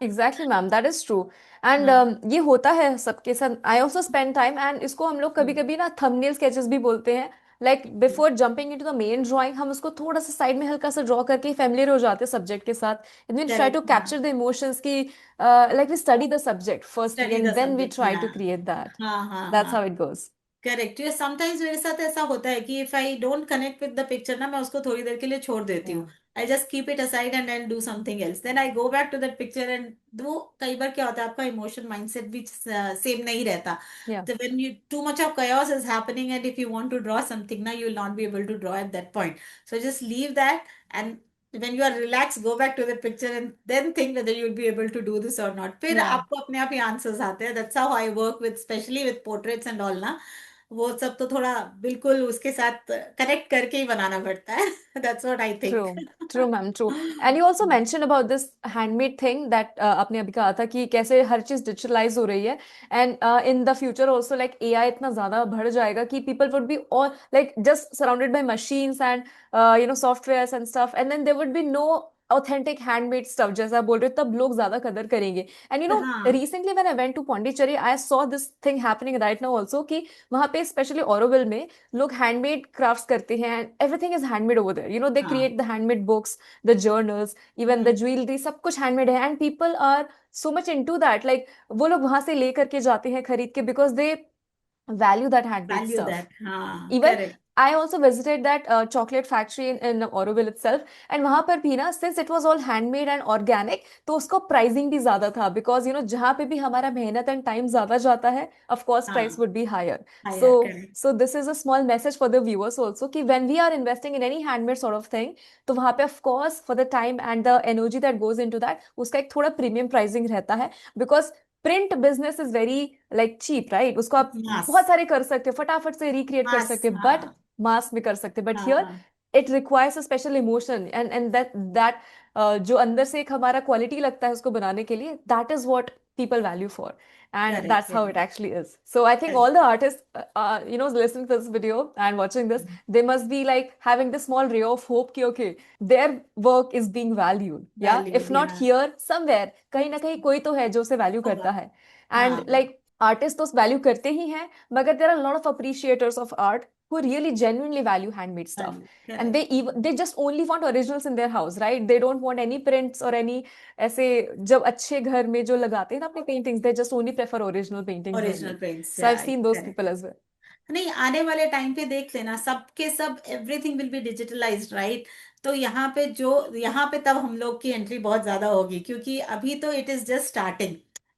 Exactly ma'am, that is true. And हाँ, ये होता है सबके साथ। I also spend time, and इसको हम लोग कभी कभी ना थंबनेल स्केचेस भी बोलते हैं। Like before jumping into the main drawing, हम उसको थोड़ा सा साइड में हल्का सा ड्रॉ करके फेमिलियर हो जाते हैं सब्जेक्ट के साथ, and we try to correct, capture the emotions की, like we study the subject firstly study and the then we subject, try to yeah, create that. हाँ, हाँ, दैट्स हाउ हाँ, इट गोज। करेक्ट। ये sometimes मेरे साथ ऐसा होता है कि if I don't connect with the picture ना, मैं उसको थोड़ी देर के लिए छोड़ देती या हूँ। I just keep it aside and then do something else, then I go back to that picture and वो, कई बार क्या होता है, आपका इमोशन माइंडसेट भी सेम नहीं रहता। या तो when you too much of chaos is happening and if you want to draw something now, you will not be able to draw at that point. So just leave that, and when you are relaxed, go back to the picture and then think whether you will be able to do this or not. फिर या आपको अपने आप ही answers आते हैं। That's how I work with, especially with portraits and all ना, वो सब तो थोड़ा बिल्कुल उसके साथ कनेक्ट करके ही बनाना पड़ता है। That's what I think. True, true ma'am, true. And you also mention about this handmade thing that आपने अभी कहा था कि कैसे हर चीज डिजिटलाइज हो रही है। And in the future also, like AI इतना ज्यादा बढ़ जाएगा कि people would be all like just surrounded by machines and software and stuff, and then there would be no authentic handmade stuff, जैसा आप बोल रहे हो, तब लोग ज्यादा कदर करेंगे। एंड हाँ, recently when I went to Pondicherry, I saw this thing happening right now also, कि वहां पे स्पेशली ऑरोविल में लोग हैंडमेड क्राफ्ट्स करते हैं, and everything is handmade over there. They हाँ, create the handmade books, the journals, even the hmm, jewellery, सब कुछ हैंडमेड है, and people are so much into that. Like वो लोग वहां से लेकर के जाते हैं खरीद के, because they value that handmade value stuff. That, हाँ, Even correct, I also visited that chocolate factory in Auroville itself, and वहां पर भी ना, since it was all handmade and organic, तो उसको pricing भी ज्यादा था, because जहाँ पे भी हमारा मेहनत and time ज्यादा जाता है, of course price हाँ, would be higher. Higher, So correct, so this is a small message for the viewers also, कि when we are investing in any handmade sort of thing, तो वहां पे of course for the time and the energy that goes into that, उसका एक थोड़ा premium pricing रहता है, because print business is very like cheap, right? उसको आप मास, बहुत सारे कर सकते हो, फटाफट से रिक्रिएट कर मास, सकते हो, बट हाँ, मास में कर सकते हैं। बट हाँ, हियर हाँ, it requires a special emotion, and that जो अंदर से एक हमारा क्वालिटी लगता है उसको बनाने के लिए, that is what people value for, and correct, that's how it correct, actually is. So I think all the artists listening to this video and watching this, they must be like having this small ray of hope कि okay, their work is being valued, yeah, if valued, not या, here, somewhere, कहीं ना कहीं कोई तो है जो उसे वैल्यू होगा, करता है। एंड हाँ, लाइक आर्टिस्ट तो वैल्यू करते ही हैं, मगर there are lot of appreciators of art who really genuinely value handmade stuff, value, and correct, they just only want originals in their house, right? They don't want any prints or any ऐसे, जब अच्छे घर में जो लगाते हैं ना अपने paintings, they just only prefer original paintings original only. Paints, So या, I've seen those correct. people as well. नहीं, आने वाले टाइम पे देख लेना, सबके सब everything will B digitalised, right? तो यहाँ पे तब हम लोग की एंट्री बहुत ज्यादा होगी, क्योंकि अभी तो it is just starting,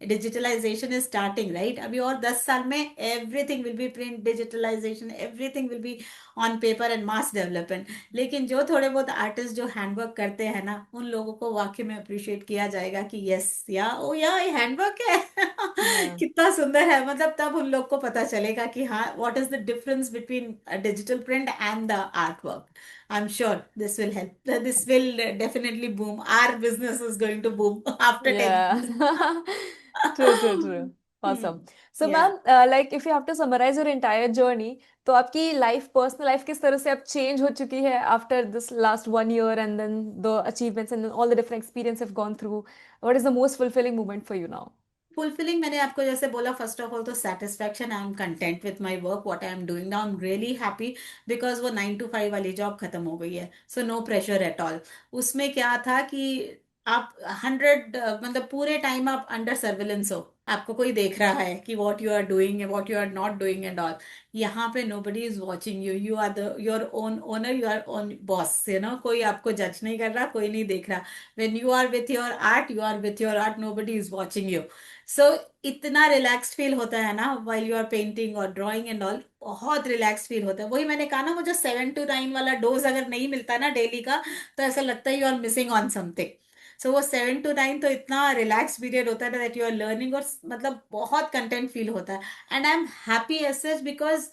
digitalization is starting, right? अभी और 10 साल में everything will be print, digitalization, everything will be on paper and mass development. लेकिन जो थोड़े बहुत आर्टिस्ट जो हैंडवर्क करते हैं ना, उन लोगों को वाकई में अप्रिशिएट किया जाएगा कि यस, या ओ या ये हैंडवर्क है। Yeah. कितना सुंदर है, मतलब तब उन लोग को पता चलेगा कि हाँ, what is the difference between digital print and the art work. I am sure this will help, this will definitely boom, our business is going to boom after 10 years. Yeah. True, true, true. Awesome. So, या, ma'am, like if you have to summarize your entire journey, तो आपकी life, personal life किस तरह से अब change हो चुकी है after this last 1 year, and then the achievements and all the different experience have gone through, what is the most fulfilling moment for you now? Fulfilling मैंने आपको जैसे बोला, फर्स्ट ऑफ ऑल तो satisfaction, I am content with my work what I am doing now, I am really happy, because वो 9 to 5 वाली job खत्म हो गई है, so no pressure at all. उसमें क्या था कि आप 100 मतलब पूरे टाइम आप अंडर सर्विलेंस हो, आपको कोई देख रहा है कि what you are doing, what you are not doing and all. यहाँ पे nobody is watching you, you are the your own owner, you are own boss, you know, कोई आपको जज नहीं कर रहा, कोई नहीं देख रहा। when you are with your art, you are with your art, nobody is watching you. So इतना रिलैक्स्ड फील होता है ना while you are painting और drawing and all, बहुत रिलैक्स फील होता है। वही मैंने कहा ना, मुझे 7 to 9 वाला डोज अगर नहीं मिलता ना डेली का, तो ऐसा लगता है you are missing on something. So वो 7 to 9 तो इतना रिलैक्स पीरियड होता है ना, दैट यू आर लर्निंग, और मतलब बहुत कंटेंट फील होता है। And I am happy as such, because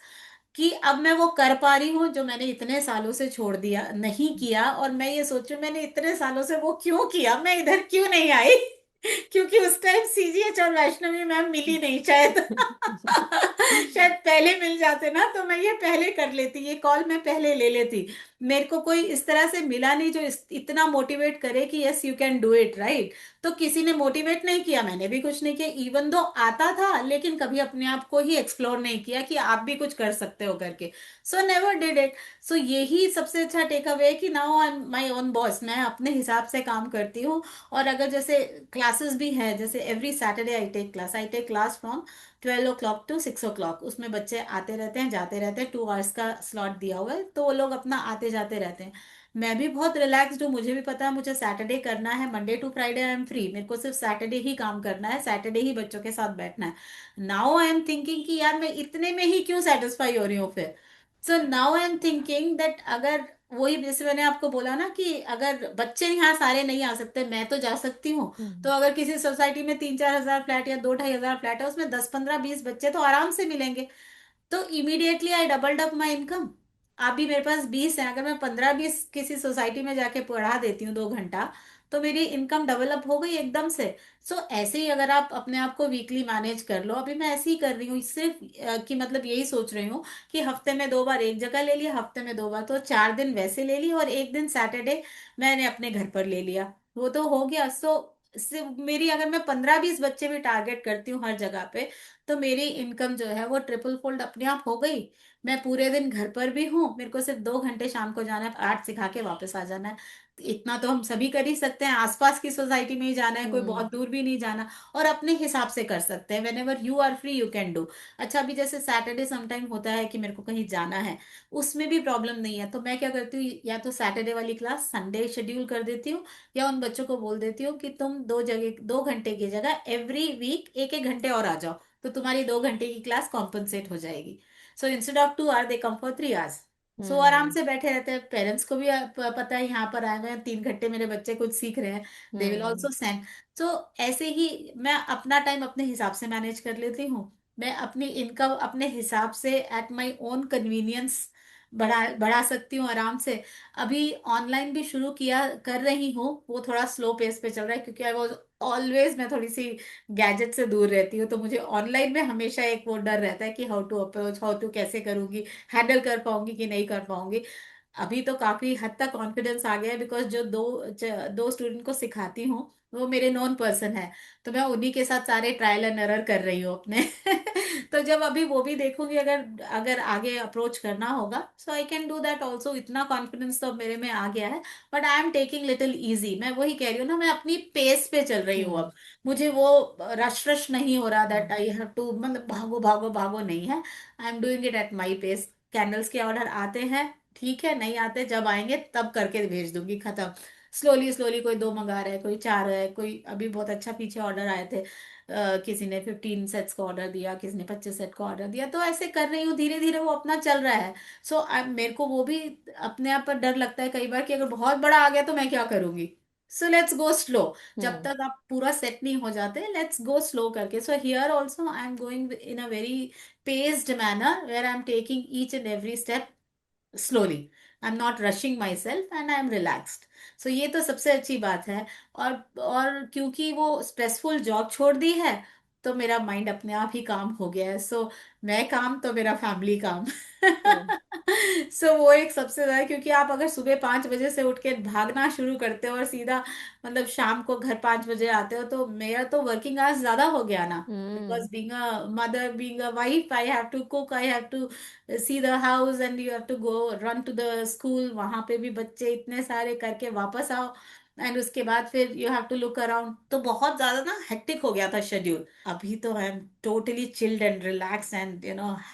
कि अब मैं वो कर पा रही हूँ जो मैंने इतने सालों से छोड़ दिया, नहीं किया। और मैं ये सोचूं मैंने इतने सालों से वो क्यों किया, मैं इधर क्यों नहीं आई क्योंकि उस टाइम सीजीएच और वैष्णवी मैम मिली नहीं शायद शायद पहले मिल जाते ना, तो मैं ये पहले कर लेती, ये कॉल मैं पहले ले लेती। मेरे को कोई इस तरह से मिला नहीं जो इतना मोटिवेट करे कि yes you can do it, right. तो किसी ने मोटिवेट नहीं किया, मैंने भी कुछ नहीं किया, इवन दो आता था, लेकिन कभी अपने आप को ही एक्सप्लोर नहीं किया कि आप भी कुछ कर सकते हो करके। So never did it. So यही सबसे अच्छा टेक अवे है कि now I am my own boss, मैं अपने हिसाब से काम करती हूँ। और अगर जैसे क्लासेस भी हैं, जैसे every Saturday I take class from 12 o'clock to 6 o'clock, उसमें बच्चे आते रहते हैं जाते रहते हैं, 2 hours का स्लॉट दिया हुआ है, तो वो लोग अपना आते जाते रहते हैं। मैं भी बहुत रिलैक्स्ड हूँ, मुझे भी पता है मुझे सैटरडे करना है, Monday to Friday I am free, मेरे को सिर्फ सैटरडे ही काम करना है, सैटरडे ही बच्चों के साथ बैठना है। नाउ आई एम थिंकिंग कि यार मैं इतने में ही क्यों सेटिस्फाई हो रही हूँ फिर। So now I am thinking that अगर वही, जैसे मैंने आपको बोला ना कि अगर बच्चे यहाँ सारे नहीं आ सकते, मैं तो जा सकती हूँ। तो हम्म। अगर किसी सोसाइटी में 3-4 हजार फ्लैट या 2-2.5 हजार फ्लैट है, उसमें 10-15-20 बच्चे तो आराम से मिलेंगे। तो immediately I doubled up my income. अभी मेरे पास 20 है, अगर मैं 15-20 किसी सोसाइटी में जाके पढ़ा देती हूँ 2 घंटा, तो मेरी इनकम डेवलप हो गई एकदम से। सो ऐसे ही अगर आप अपने आप को वीकली मैनेज कर लो, अभी मैं ऐसे ही कर रही हूँ सिर्फ कि मतलब यही सोच रही हूँ कि हफ्ते में 2 बार एक जगह ले लिया, हफ्ते में 2 बार, तो 4 दिन वैसे ले ली, और एक दिन सैटरडे मैंने अपने घर पर ले लिया, वो तो हो गया। सो सिर्फ मेरी, अगर मैं 15-20 बच्चे भी टारगेट करती हूँ हर जगह पे, तो मेरी इनकम जो है वो ट्रिपल फोल्ड अपने आप हो गई। मैं पूरे दिन घर पर भी हूँ, मेरे को सिर्फ 2 घंटे शाम को जाना है, आर्ट सिखा के वापस आ जाना है। इतना तो हम सभी कर ही सकते हैं, आसपास की सोसाइटी में ही जाना है, कोई हम्म। बहुत दूर भी नहीं जाना। और अपने हिसाब से कर सकते हैं, whenever you are free you can do. अच्छा, अभी जैसे सैटरडे समटाइम होता है कि मेरे को कहीं जाना है, उसमें भी प्रॉब्लम नहीं है, तो मैं क्या करती हूँ, या तो सैटरडे वाली क्लास संडे शेड्यूल कर देती हूँ, या उन बच्चों को बोल देती हूँ कि तुम 2 घंटे की जगह एवरी वीक 1-1 घंटे और आ जाओ, तो तुम्हारी 2 घंटे की क्लास कॉम्पनसेट हो जाएगी। So instead of 2 hour they come for 3 hours. So आराम हम्म। से बैठे रहते हैं, पेरेंट्स को भी पता है यहाँ पर आए हुए हैं 3 घंटे मेरे बच्चे कुछ सीख रहे हैं, they will hmm. Also send. So ऐसे ही मैं अपना टाइम अपने हिसाब से मैनेज कर लेती हूँ। मैं अपनी इनकम अपने हिसाब से एट माई ओन कन्वीनियंस बढ़ा बढ़ा सकती हूँ आराम से। अभी ऑनलाइन भी शुरू किया कर रही हूँ, वो थोड़ा स्लो पेस पे चल रहा है, क्योंकि आई वॉज ऑलवेज, मैं थोड़ी सी गैजेट से दूर रहती हूँ, तो मुझे ऑनलाइन में हमेशा एक वो डर रहता है कि how to approach, how to कैसे करूंगी, हैंडल कर पाऊंगी कि नहीं कर पाऊंगी। अभी तो काफी हद तक कॉन्फिडेंस आ गया है, बिकॉज जो दो स्टूडेंट को सिखाती हूँ वो मेरे नॉन पर्सन है, तो मैं उन्हीं के साथ सारे ट्रायल एंड एरर कर रही हूँ अपने तो जब अभी वो भी देखूंगी, अगर अगर आगे अप्रोच करना होगा, so I can do that also. इतना कॉन्फिडेंस तो अब मेरे में आ गया है, but I am taking little easy. मैं वही कह रही हूँ ना, मैं अपनी पेस पे चल रही हूँ हम्म। अब। मुझे वो रश रश नहीं हो रहा, that hmm. I have to मतलब भागो भागो भागो, नहीं है। I am doing it at my pace. Candles के ऑर्डर आते हैं, ठीक है, नहीं आते, जब आएंगे तब करके भेज दूंगी, खत्म। स्लोली स्लोली, कोई 2 मंगा रहा है, कोई 4 है, कोई अभी बहुत अच्छा पीछे ऑर्डर आए थे, किसी ने 15 सेट्स का ऑर्डर दिया, किसी ने 25 सेट का ऑर्डर दिया, तो ऐसे कर रही हूँ धीरे धीरे, वो अपना चल रहा है। सो मेरे को वो भी अपने आप पर डर लगता है कई बार कि अगर बहुत बड़ा आ गया तो मैं क्या करूंगी। सो लेट्स गो स्लो, जब हम्म। तक आप पूरा सेट नहीं हो जाते, लेट्स गो स्लो करके। So here also I am going in a very paced manner, where I'm taking each and every step slowly. I'm not rushing myself and I'm relaxed. So ये तो सबसे अच्छी बात है। और क्योंकि वो स्ट्रेसफुल जॉब छोड़ दी है, तो मेरा माइंड अपने आप ही काम हो गया है। सो मैं काम तो मेरा फैमिली काम सो वो एक सबसे ज्यादा, क्योंकि आप अगर सुबह 5 बजे से उठ के भागना शुरू करते हो और सीधा मतलब शाम को घर 5 बजे आते हो, तो मेरा तो वर्किंग आवर्स ज्यादा हो गया ना। Because hmm. Being a mother, being a wife, I have to cook, I have to see the house, and you have to go run to the school, वहां पे भी बच्चे इतने सारे करके वापस आओ, एंड उसके बाद फिर you have to look around, तो बहुत ज्यादा ना हेक्टिक हो गया था शेड्यूल। अभी तो I am totally chilled and relax and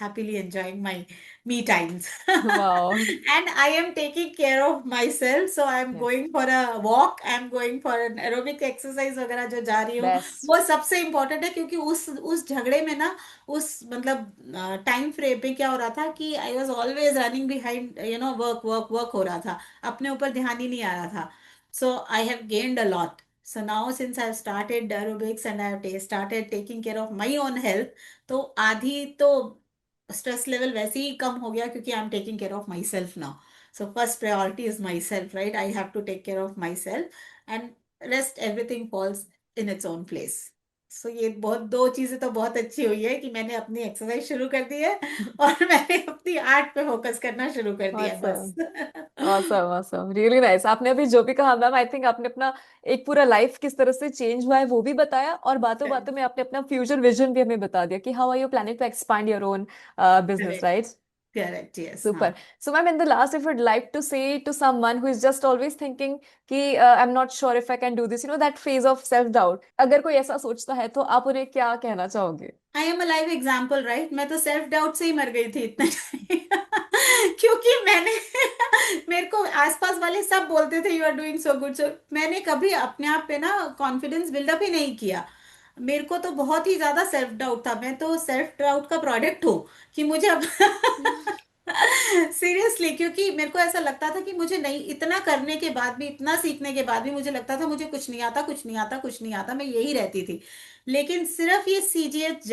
happily enjoying my me times. Wow. And I am taking care of myself, so I am Yes. going for a walk, I am going for an aerobic exercise वगैरह जो जा रही हूँ, Best. वो सबसे important है। क्योंकि उस झगड़े में ना, उस मतलब टाइम फ्रेम पे क्या हो रहा था कि I was always running behind, work work work हो रहा था, अपने ऊपर ध्यान ही नहीं आ रहा था। So I have gained a lot. So now since I've started aerobics and I've started taking care of my own health, तो आधी तो स्ट्रेस लेवल वैसे ही कम हो गया, क्योंकि I am taking care of my self now. So first priority is my self, right? I have to take care of my self, and rest everything falls in its own place. So ये बहुत, दो चीजें तो बहुत अच्छी हुई है कि मैंने अपनी एक्सरसाइज शुरू कर दी है और मैंने अपनी आर्ट पे फोकस करना शुरू कर दिया है, बस। Awesome. Awesome, awesome. Really nice. आपने अभी जो भी कहा मैम, आई थिंक आपने अपना एक पूरा लाइफ किस तरह से चेंज हुआ है वो भी बताया, और बातों बातों में आपने अपना फ्यूचर विजन भी हमें बता दिया कि how are you planning to expand your own business, correct, right? Correct, yes, हाँ। Super. So, ma'am, in the last, if you'd like to say to someone who is just always thinking कि I'm not sure if I can do this, that phase of self-doubt, अगर कोई ऐसा सोचता है तो आप उन्हें क्या कहना चाहोगे? आई am a live example, right? मैं तो सेल्फ डाउट से ही मर गई थी इतने टाइम क्योंकि मैंने मेरे को आसपास वाले सब बोलते थे you are doing so good, so मैंने कभी अपने आप पे ना कॉन्फिडेंस बिल्डअप ही नहीं किया। मेरे को तो बहुत ही ज्यादा सेल्फ डाउट था, मैं तो सेल्फ डाउट का प्रोडक्ट हूँ कि मुझे अब सीरियसली, क्योंकि मेरे को ऐसा लगता था कि मुझे नहीं, इतना करने के बाद भी, इतना सीखने के बाद भी मुझे लगता था मुझे कुछ नहीं आता, कुछ नहीं आता, कुछ नहीं आता, मैं यही रहती थी। लेकिन सिर्फ ये सीजीएच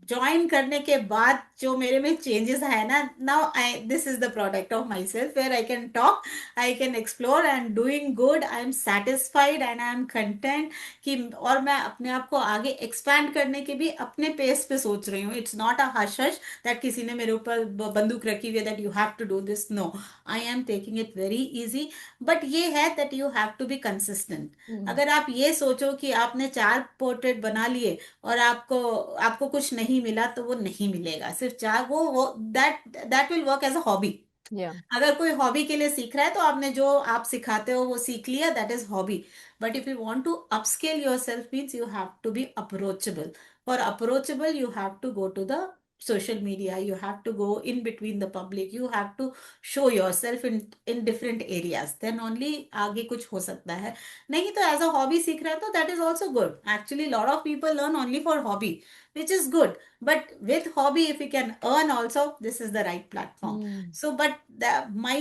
ज्वाइन करने के बाद जो मेरे में चेंजेस है ना, now I, this is the product of my self, where I can talk, I can explore, I am doing good, I am satisfied and I am content कि, और मैं अपने आप को आगे एक्सपैंड करने के भी अपने पेस पे सोच रही हूँ। It's not a hush hush that किसी ने मेरे ऊपर बंदूक रखी हुई है that you have to do this, no, I am taking it very easy. But ये है that you have to be consistent. Hmm. अगर आप ये सोचो कि आपने 4 पोर्ट्रेट बना लिए और आपको आपको कुछ नहीं मिला, तो वो नहीं मिलेगा। सिर्फ चार, वो that that will work as a hobby. Yeah. अगर कोई हॉबी के लिए सीख रहा है, तो आपने जो आप सिखाते हो वो सीख लिया, that is hobby. But if you want to upscale your self, means you have to be approachable. For approachable you have to go to the social media, you have to go in between the public, you have to show yourself in different areas, then only आगे कुछ हो सकता है। नहीं तो as a hobby सीख रहा है, तो that is also good. Actually lot of people learn only for hobby, which is good, but with hobby if you can earn also, this is the right platform. Hmm. So, but my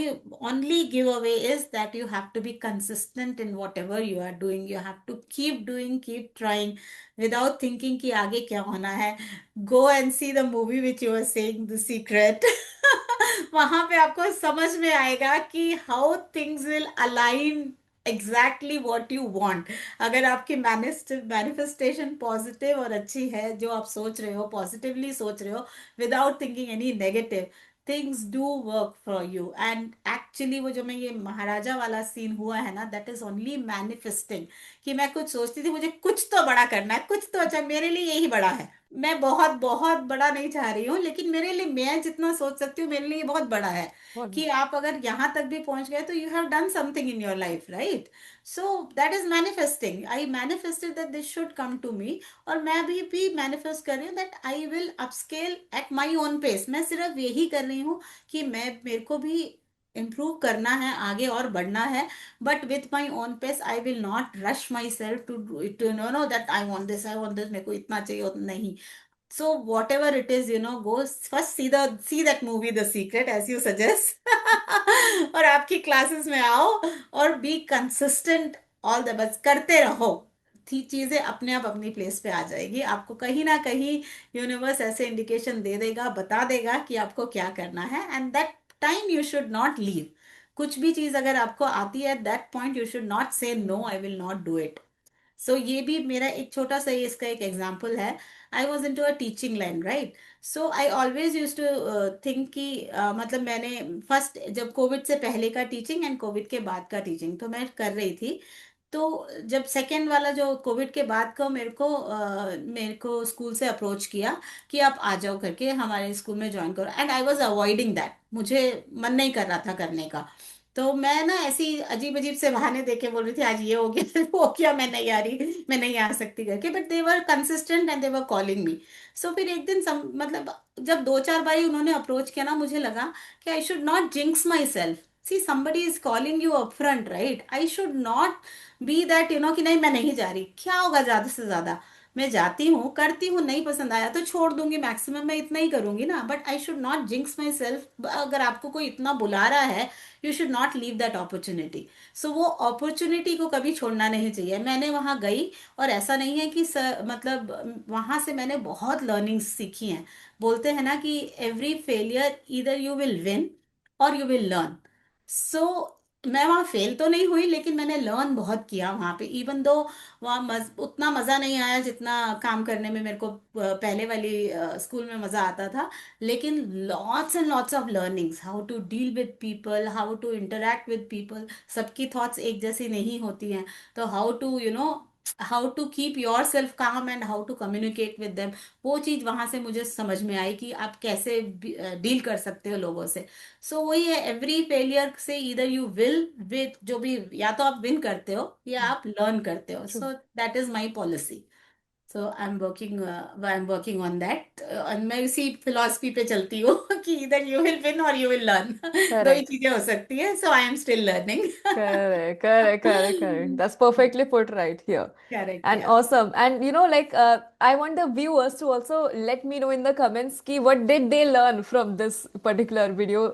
only giveaway is that you have to be consistent in whatever you are doing. You have to keep doing, keep trying, without thinking कि आगे क्या होना है। Go and see the movie which you were saying, The Secret. वहां पे आपको समझ में आएगा कि how things will align exactly what you want। अगर आपकी मैनिफेस्टेशन पॉजिटिव और अच्छी है, जो आप सोच रहे हो, पॉजिटिवली सोच रहे हो, without thinking any negative, things do work for you. And actually वो जो मैं ये महाराजा वाला सीन हुआ है ना, दैट इज ओनली मैनिफेस्टिंग। कि मैं कुछ सोचती थी मुझे कुछ तो बड़ा करना है, कुछ तो अच्छा, मेरे लिए यही बड़ा है। मैं बहुत बहुत बड़ा नहीं चाह रही हूँ, लेकिन मेरे लिए, मैं जितना सोच सकती हूँ मेरे लिए बहुत बड़ा है। What? कि आप अगर यहाँ तक भी पहुंच गए, तो you have done something in your life, right? So that is manifesting. I manifested that this should come to me. और मैं भी मैनिफेस्ट कर रही हूँ that I will upscale at my own pace. मैं सिर्फ यही कर रही हूँ कि मैं, मेरे को भी इम्प्रूव करना है, आगे और बढ़ना है, but with my own pace. I will not rush myself to know that I want this, I want this, मेरे को इतना चाहिए उतना नहीं। So whatever it is, go first, see that movie The Secret as you suggest और आपकी classes में आओ और बी कंसिस्टेंट। ऑल द, बस करते रहो, थी चीजें अपने आप अपनी प्लेस पे आ जाएगी। आपको कहीं ना कहीं यूनिवर्स ऐसे इंडिकेशन दे देगा, बता देगा कि आपको क्या करना है, and that time you should not leave. कुछ भी चीज अगर आपको आती है, that point you should not say no, Hmm. I will not do it. So ये भी मेरा एक छोटा सा ये इसका एक एग्जाम्पल है. I was into a teaching line, right. So I always use to think कि मतलब मैंने फर्स्ट जब कोविड से पहले का टीचिंग एंड कोविड के बाद का टीचिंग तो मैं कर रही थी. तो जब सेकेंड वाला जो कोविड के बाद का मेरे को स्कूल से अप्रोच किया कि आप आ जाओ करके हमारे स्कूल में ज्वाइन करो, and I was avoiding that. मुझे मन नहीं कर रहा था करने का. तो मैं ना ऐसी अजीब अजीब से बहाने देके बोल रही थी आज ये हो गया वो हो गया, मैं नहीं आ रही, मैं नहीं आ सकती करके. But they were consistent and they were calling me. So फिर एक दिन मतलब जब दो चार बारी उन्होंने अप्रोच किया ना, मुझे लगा कि I should not jinx my self. See somebody is calling you up front, right. I should not be that कि नहीं मैं नहीं जा रही, क्या होगा ज्यादा से ज्यादा. मैं जाती हूँ करती हूँ, नहीं पसंद आया तो छोड़ दूंगी, मैक्सिमम मैं इतना ही करूंगी ना. But I should not jinx my self. अगर आपको कोई इतना बुला रहा है, you should not leave that opportunity. So वो अपॉर्चुनिटी को कभी छोड़ना नहीं चाहिए. मैंने वहां गई, और ऐसा नहीं है कि मतलब वहां से मैंने बहुत लर्निंग्स सीखी हैं. बोलते हैं ना कि एवरी फेलियर इधर यू विल विन और यू विल लर्न. सो मैं वहां फेल तो नहीं हुई, लेकिन मैंने लर्न बहुत किया वहां पे. इवन दो वहाँ उतना मजा नहीं आया जितना काम करने में मेरे को पहले वाली स्कूल में मजा आता था. लेकिन lots and lots of learnings, how to deal with people, how to interact with people. सबकी थॉट्स एक जैसी नहीं होती हैं. तो how to how to keep yourself calm and how to communicate with them. वो चीज वहां से मुझे समझ में आई कि आप कैसे डील कर सकते हो लोगों से. सो वही है, एवरी फेलियर से इधर यू विल विद जो भी, या तो आप विन करते हो या आप लर्न करते हो. True. So that is my policy. So I am working on that. और मैं उसी फिलॉसफी पे चलती हूँ कि इधर यू विल विन और यू विल लर्न. दो ही Correct. चीजें हो सकती है. So I am still learning. Correct, correct, correct, correct. That's perfectly put right here. Correct And yeah. awesome. And I want the viewers to also let me know in the comments ki what did they learn from this particular video,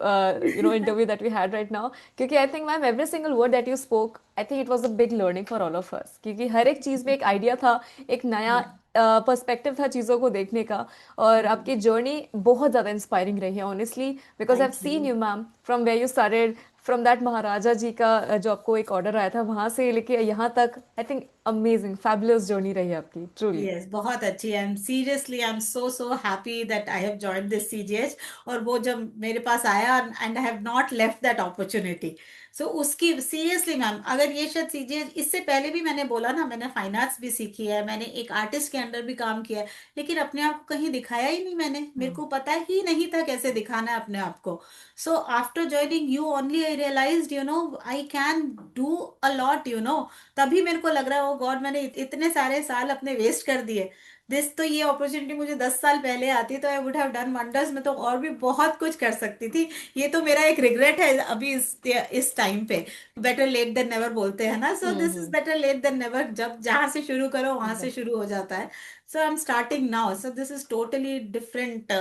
interview that we had right now. क्योंकि I think, ma'am, every single word that you spoke, I think it was a big learning for all of us. क्योंकि हर एक चीज में एक idea था, एक नया perspective था चीज़ों को देखने का. और आपकी जर्नी बहुत ज़्यादा इंस्पायरिंग रही है honestly, because I have thank seen you. You ma'am from where you started, from that Maharaja ji का जो आपको एक ऑर्डर आया था वहां से लेके यहाँ तक. I think amazing fabulous journey रही है आपकी, ट्रूली. यस, बहुत अच्छी है. I am so happy that I have joined this CGH. और वो जब मेरे पास आया and I have not left that opportunity. So उसकी सीरियसली मैम, अगर ये शायद सीजीएच, इससे पहले भी मैंने बोला ना, मैंने फाइनेंस भी सीखी है, मैंने एक आर्टिस्ट के अंडर भी काम किया है, लेकिन अपने आप को कहीं दिखाया ही नहीं मैंने. मेरे को पता ही नहीं था कैसे दिखाना है अपने आप को. So after joining you only I realized I can do a lot. तभी मेरे को लग रहा है, ओ गॉड, मैंने इतने सारे साल अपने वेस्ट कर दिए. दिस तो ये अपॉर्चुनिटी मुझे 10 साल पहले आती तो I would have done wonders. मैं तो और भी बहुत कुछ कर सकती थी. ये तो मेरा एक रिग्रेट है अभी इस टाइम पे. बेटर लेट देन नेवर बोलते हैं ना. So this is hmm. Better late than never. जब जहां से शुरू करो वहां से Exactly. शुरू हो जाता है. So I'm starting now. So this is totally different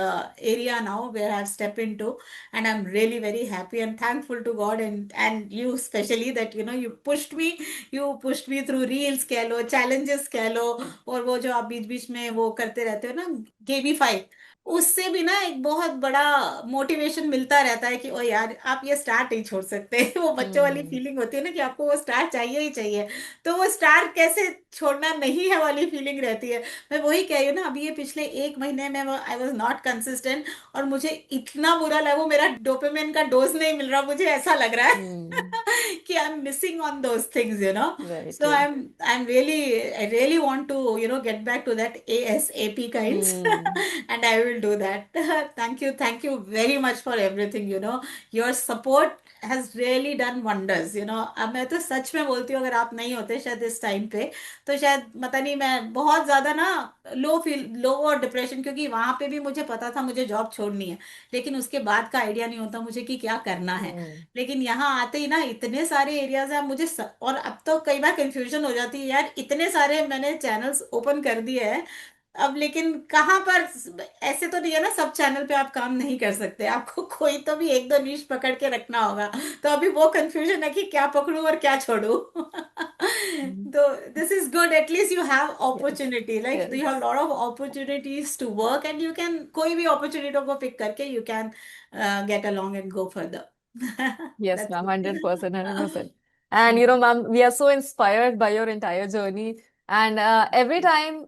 area now where I've stepped into, and I'm really very happy and thankful to God and you especially that you pushed me through reels कह लो, challenges कह लो. और वो जो आप बीच बीच में वो करते रहते हो ना, गेमीफाई, उससे भी ना एक बहुत बड़ा मोटिवेशन मिलता रहता है कि ओ यार आप ये स्टार नहीं छोड़ सकते. वो बच्चों वाली हम्म. फीलिंग होती है ना कि आपको वो स्टार चाहिए ही चाहिए. तो वो स्टार कैसे छोड़ना नहीं है वाली फीलिंग रहती है. मैं वही कह रही हूँ ना, अभी ये पिछले एक महीने में आई वॉज नॉट कंसिस्टेंट. और मुझे इतना बुरा लगा, वो मेरा डोपामिन का डोज नहीं मिल रहा, मुझे ऐसा लग रहा है Hmm. कि I am missing on those things. Right, So right. I'm really, I really want to get back to that ASAP kinds. Hmm. And I will do that. Thank you very much for everything. Your support has really done wonders. अब मैं तो सच में बोलती हूँ, अगर आप नहीं होते शायद इस टाइम पे, तो शायद पता नहीं, मैं बहुत ज्यादा ना लो और डिप्रेशन, क्योंकि वहां पे भी मुझे पता था मुझे जॉब छोड़नी है, लेकिन उसके बाद का आइडिया नहीं होता मुझे कि क्या करना है. Hmm. लेकिन यहाँ आते ही ना इतने सारे एरियाज हैं और अब तो कई बार कंफ्यूजन हो जाती है यार, इतने सारे मैंने चैनल्स ओपन कर दिए हैं. अब लेकिन कहाँ पर, ऐसे तो नहीं है ना, सब चैनल पे आप काम नहीं कर सकते, आपको कोई तो भी एक दो नीश पकड़ के रखना होगा. तो अभी वो कंफ्यूजन है कि क्या पकड़ूं और क्या छोड़ूं. Hmm. तो this is good, at least you have Yes. Opportunity, like you have Yes. Lot of opportunities to work and you can, कोई भी अपॉर्चुनिटी को पिक करके you can get along and go further. Yes, That's ma'am, it. 100%, 100%. And ma'am, we are so inspired by your entire journey. And every time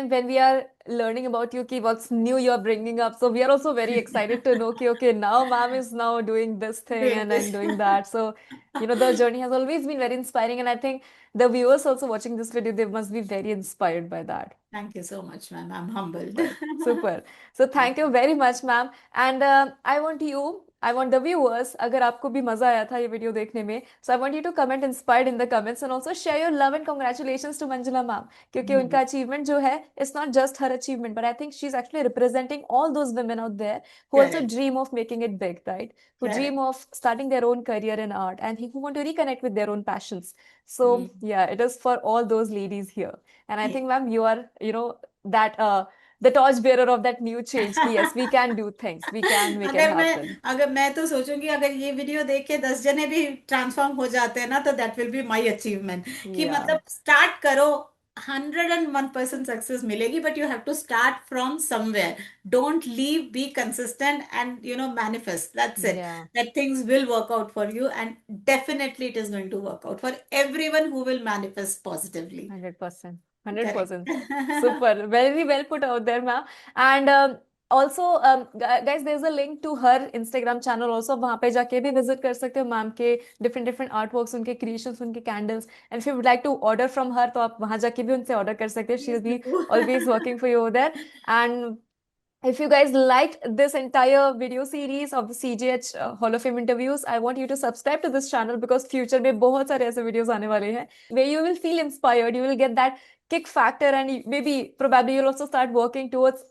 when we are learning about you, ki what's new you're bringing up, so we are also very excited to know ki okay, now ma'am is now doing this thing Doing and this. then doing that. So the journey has always been very inspiring, and I think the viewers also watching this video, they must be very inspired by that. Thank you so much, ma'am. I'm humbled. Super, super. So Thank thank you. you very much, ma'am. And I want the viewers, अगर आपको भी मजा आया था ये video देखने में, so I want you to comment inspired in the comments and also share your love and congratulations to Manjula ma'am, क्योंकि Mhm. उनका achievement जो है, it's not just her achievement, but I think she's actually representing all those women out there who also Correct. dream of making it big, right? Who dream Correct. of starting their own career in art and who want to reconnect with their own passions. So Mhm. yeah, it is for all those ladies here. And I Yeah. think, ma'am, you are, that the torch bearer of that new change कि yes, we can do things, we can make it happen. अगर मैं तो सोचूंगी, अगर ये video देख के 10 जने भी ट्रांसफॉर्म हो जाते हैं ना, तो that will be my achievement. कि Yeah, मतलब स्टार्ट करो, 101% सक्सेस मिलेगी, but you have to start from somewhere. Don't leave, be consistent and manifest, that's it. yeah, that things will work out for you, and definitely it is going to work out for everyone who will manifest positively. 100%, 100%. Correct. Super, very well put out there, ma'am. And also, guys, there's a link to her Instagram channel also. वहाँ पे जाके भी visit कर सकते हो ma'am के different artworks, उनके creations, उनके candles. And if you would like to order from her, तो आप वहाँ जाके भी उनसे order कर सकते हो. Please She'll be do. always working for you over there. And if you guys liked this entire video series of the CGH Hall of Fame interviews, I want you to subscribe to this channel because future में बहुत सारे ऐसे videos आने वाले हैं where you will feel inspired, you will get that kick factor, and maybe probably you'll also start working towards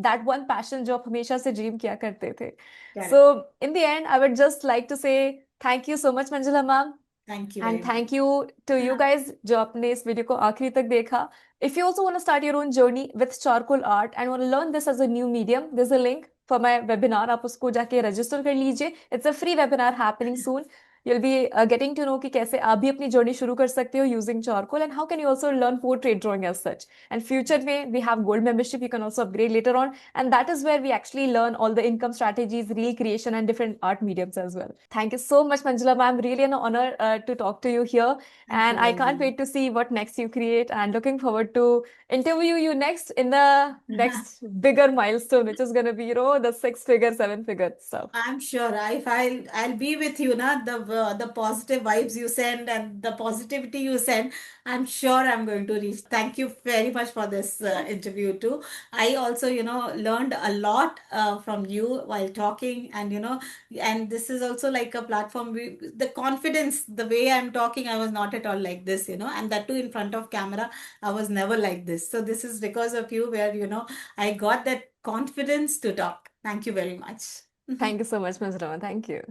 that one passion जो आप हमेशा से dream किया करते थे. So correct. in the end, I would just like to say thank you so much, Manjula ma'am. Thank you And very thank you to you guys जो आपने इस वीडियो को आखिरी तक देखा. If you also want to start your own journey with charcoal art and want to learn this as a new medium, there's a link for my webinar. आप उसको जाके register कर लीजिए. It's a free webinar happening soon. You'll be getting to know कि कैसे आप भी अपनी journey शुरू कर सकते हो using charcoal, and how can you also learn portrait drawing as such. And future में we have gold membership. You can also upgrade later on, and that is where we actually learn all the income strategies, reel creation, and different art mediums as well. Thank you so much, Manjula ma'am. Really an honor to talk to you here, thank you and I very can't wait to see what next you create. And looking forward to interview you next in the much. next bigger milestone, which is gonna be the 6-figure, 7-figure stuff. I'm sure if I'll be with you, na, the positive vibes you send and the positivity you send, I'm sure I'm going to reach. Thank you very much for this interview too. I also learned a lot from you while talking, and and this is also like a platform. The confidence, the way I'm talking, I was not at all like this, and that too in front of camera, I was never like this. So this is because of you, where I got that confidence to talk. Thank you very much. Thank you so much, Ms. Rama. Thank you.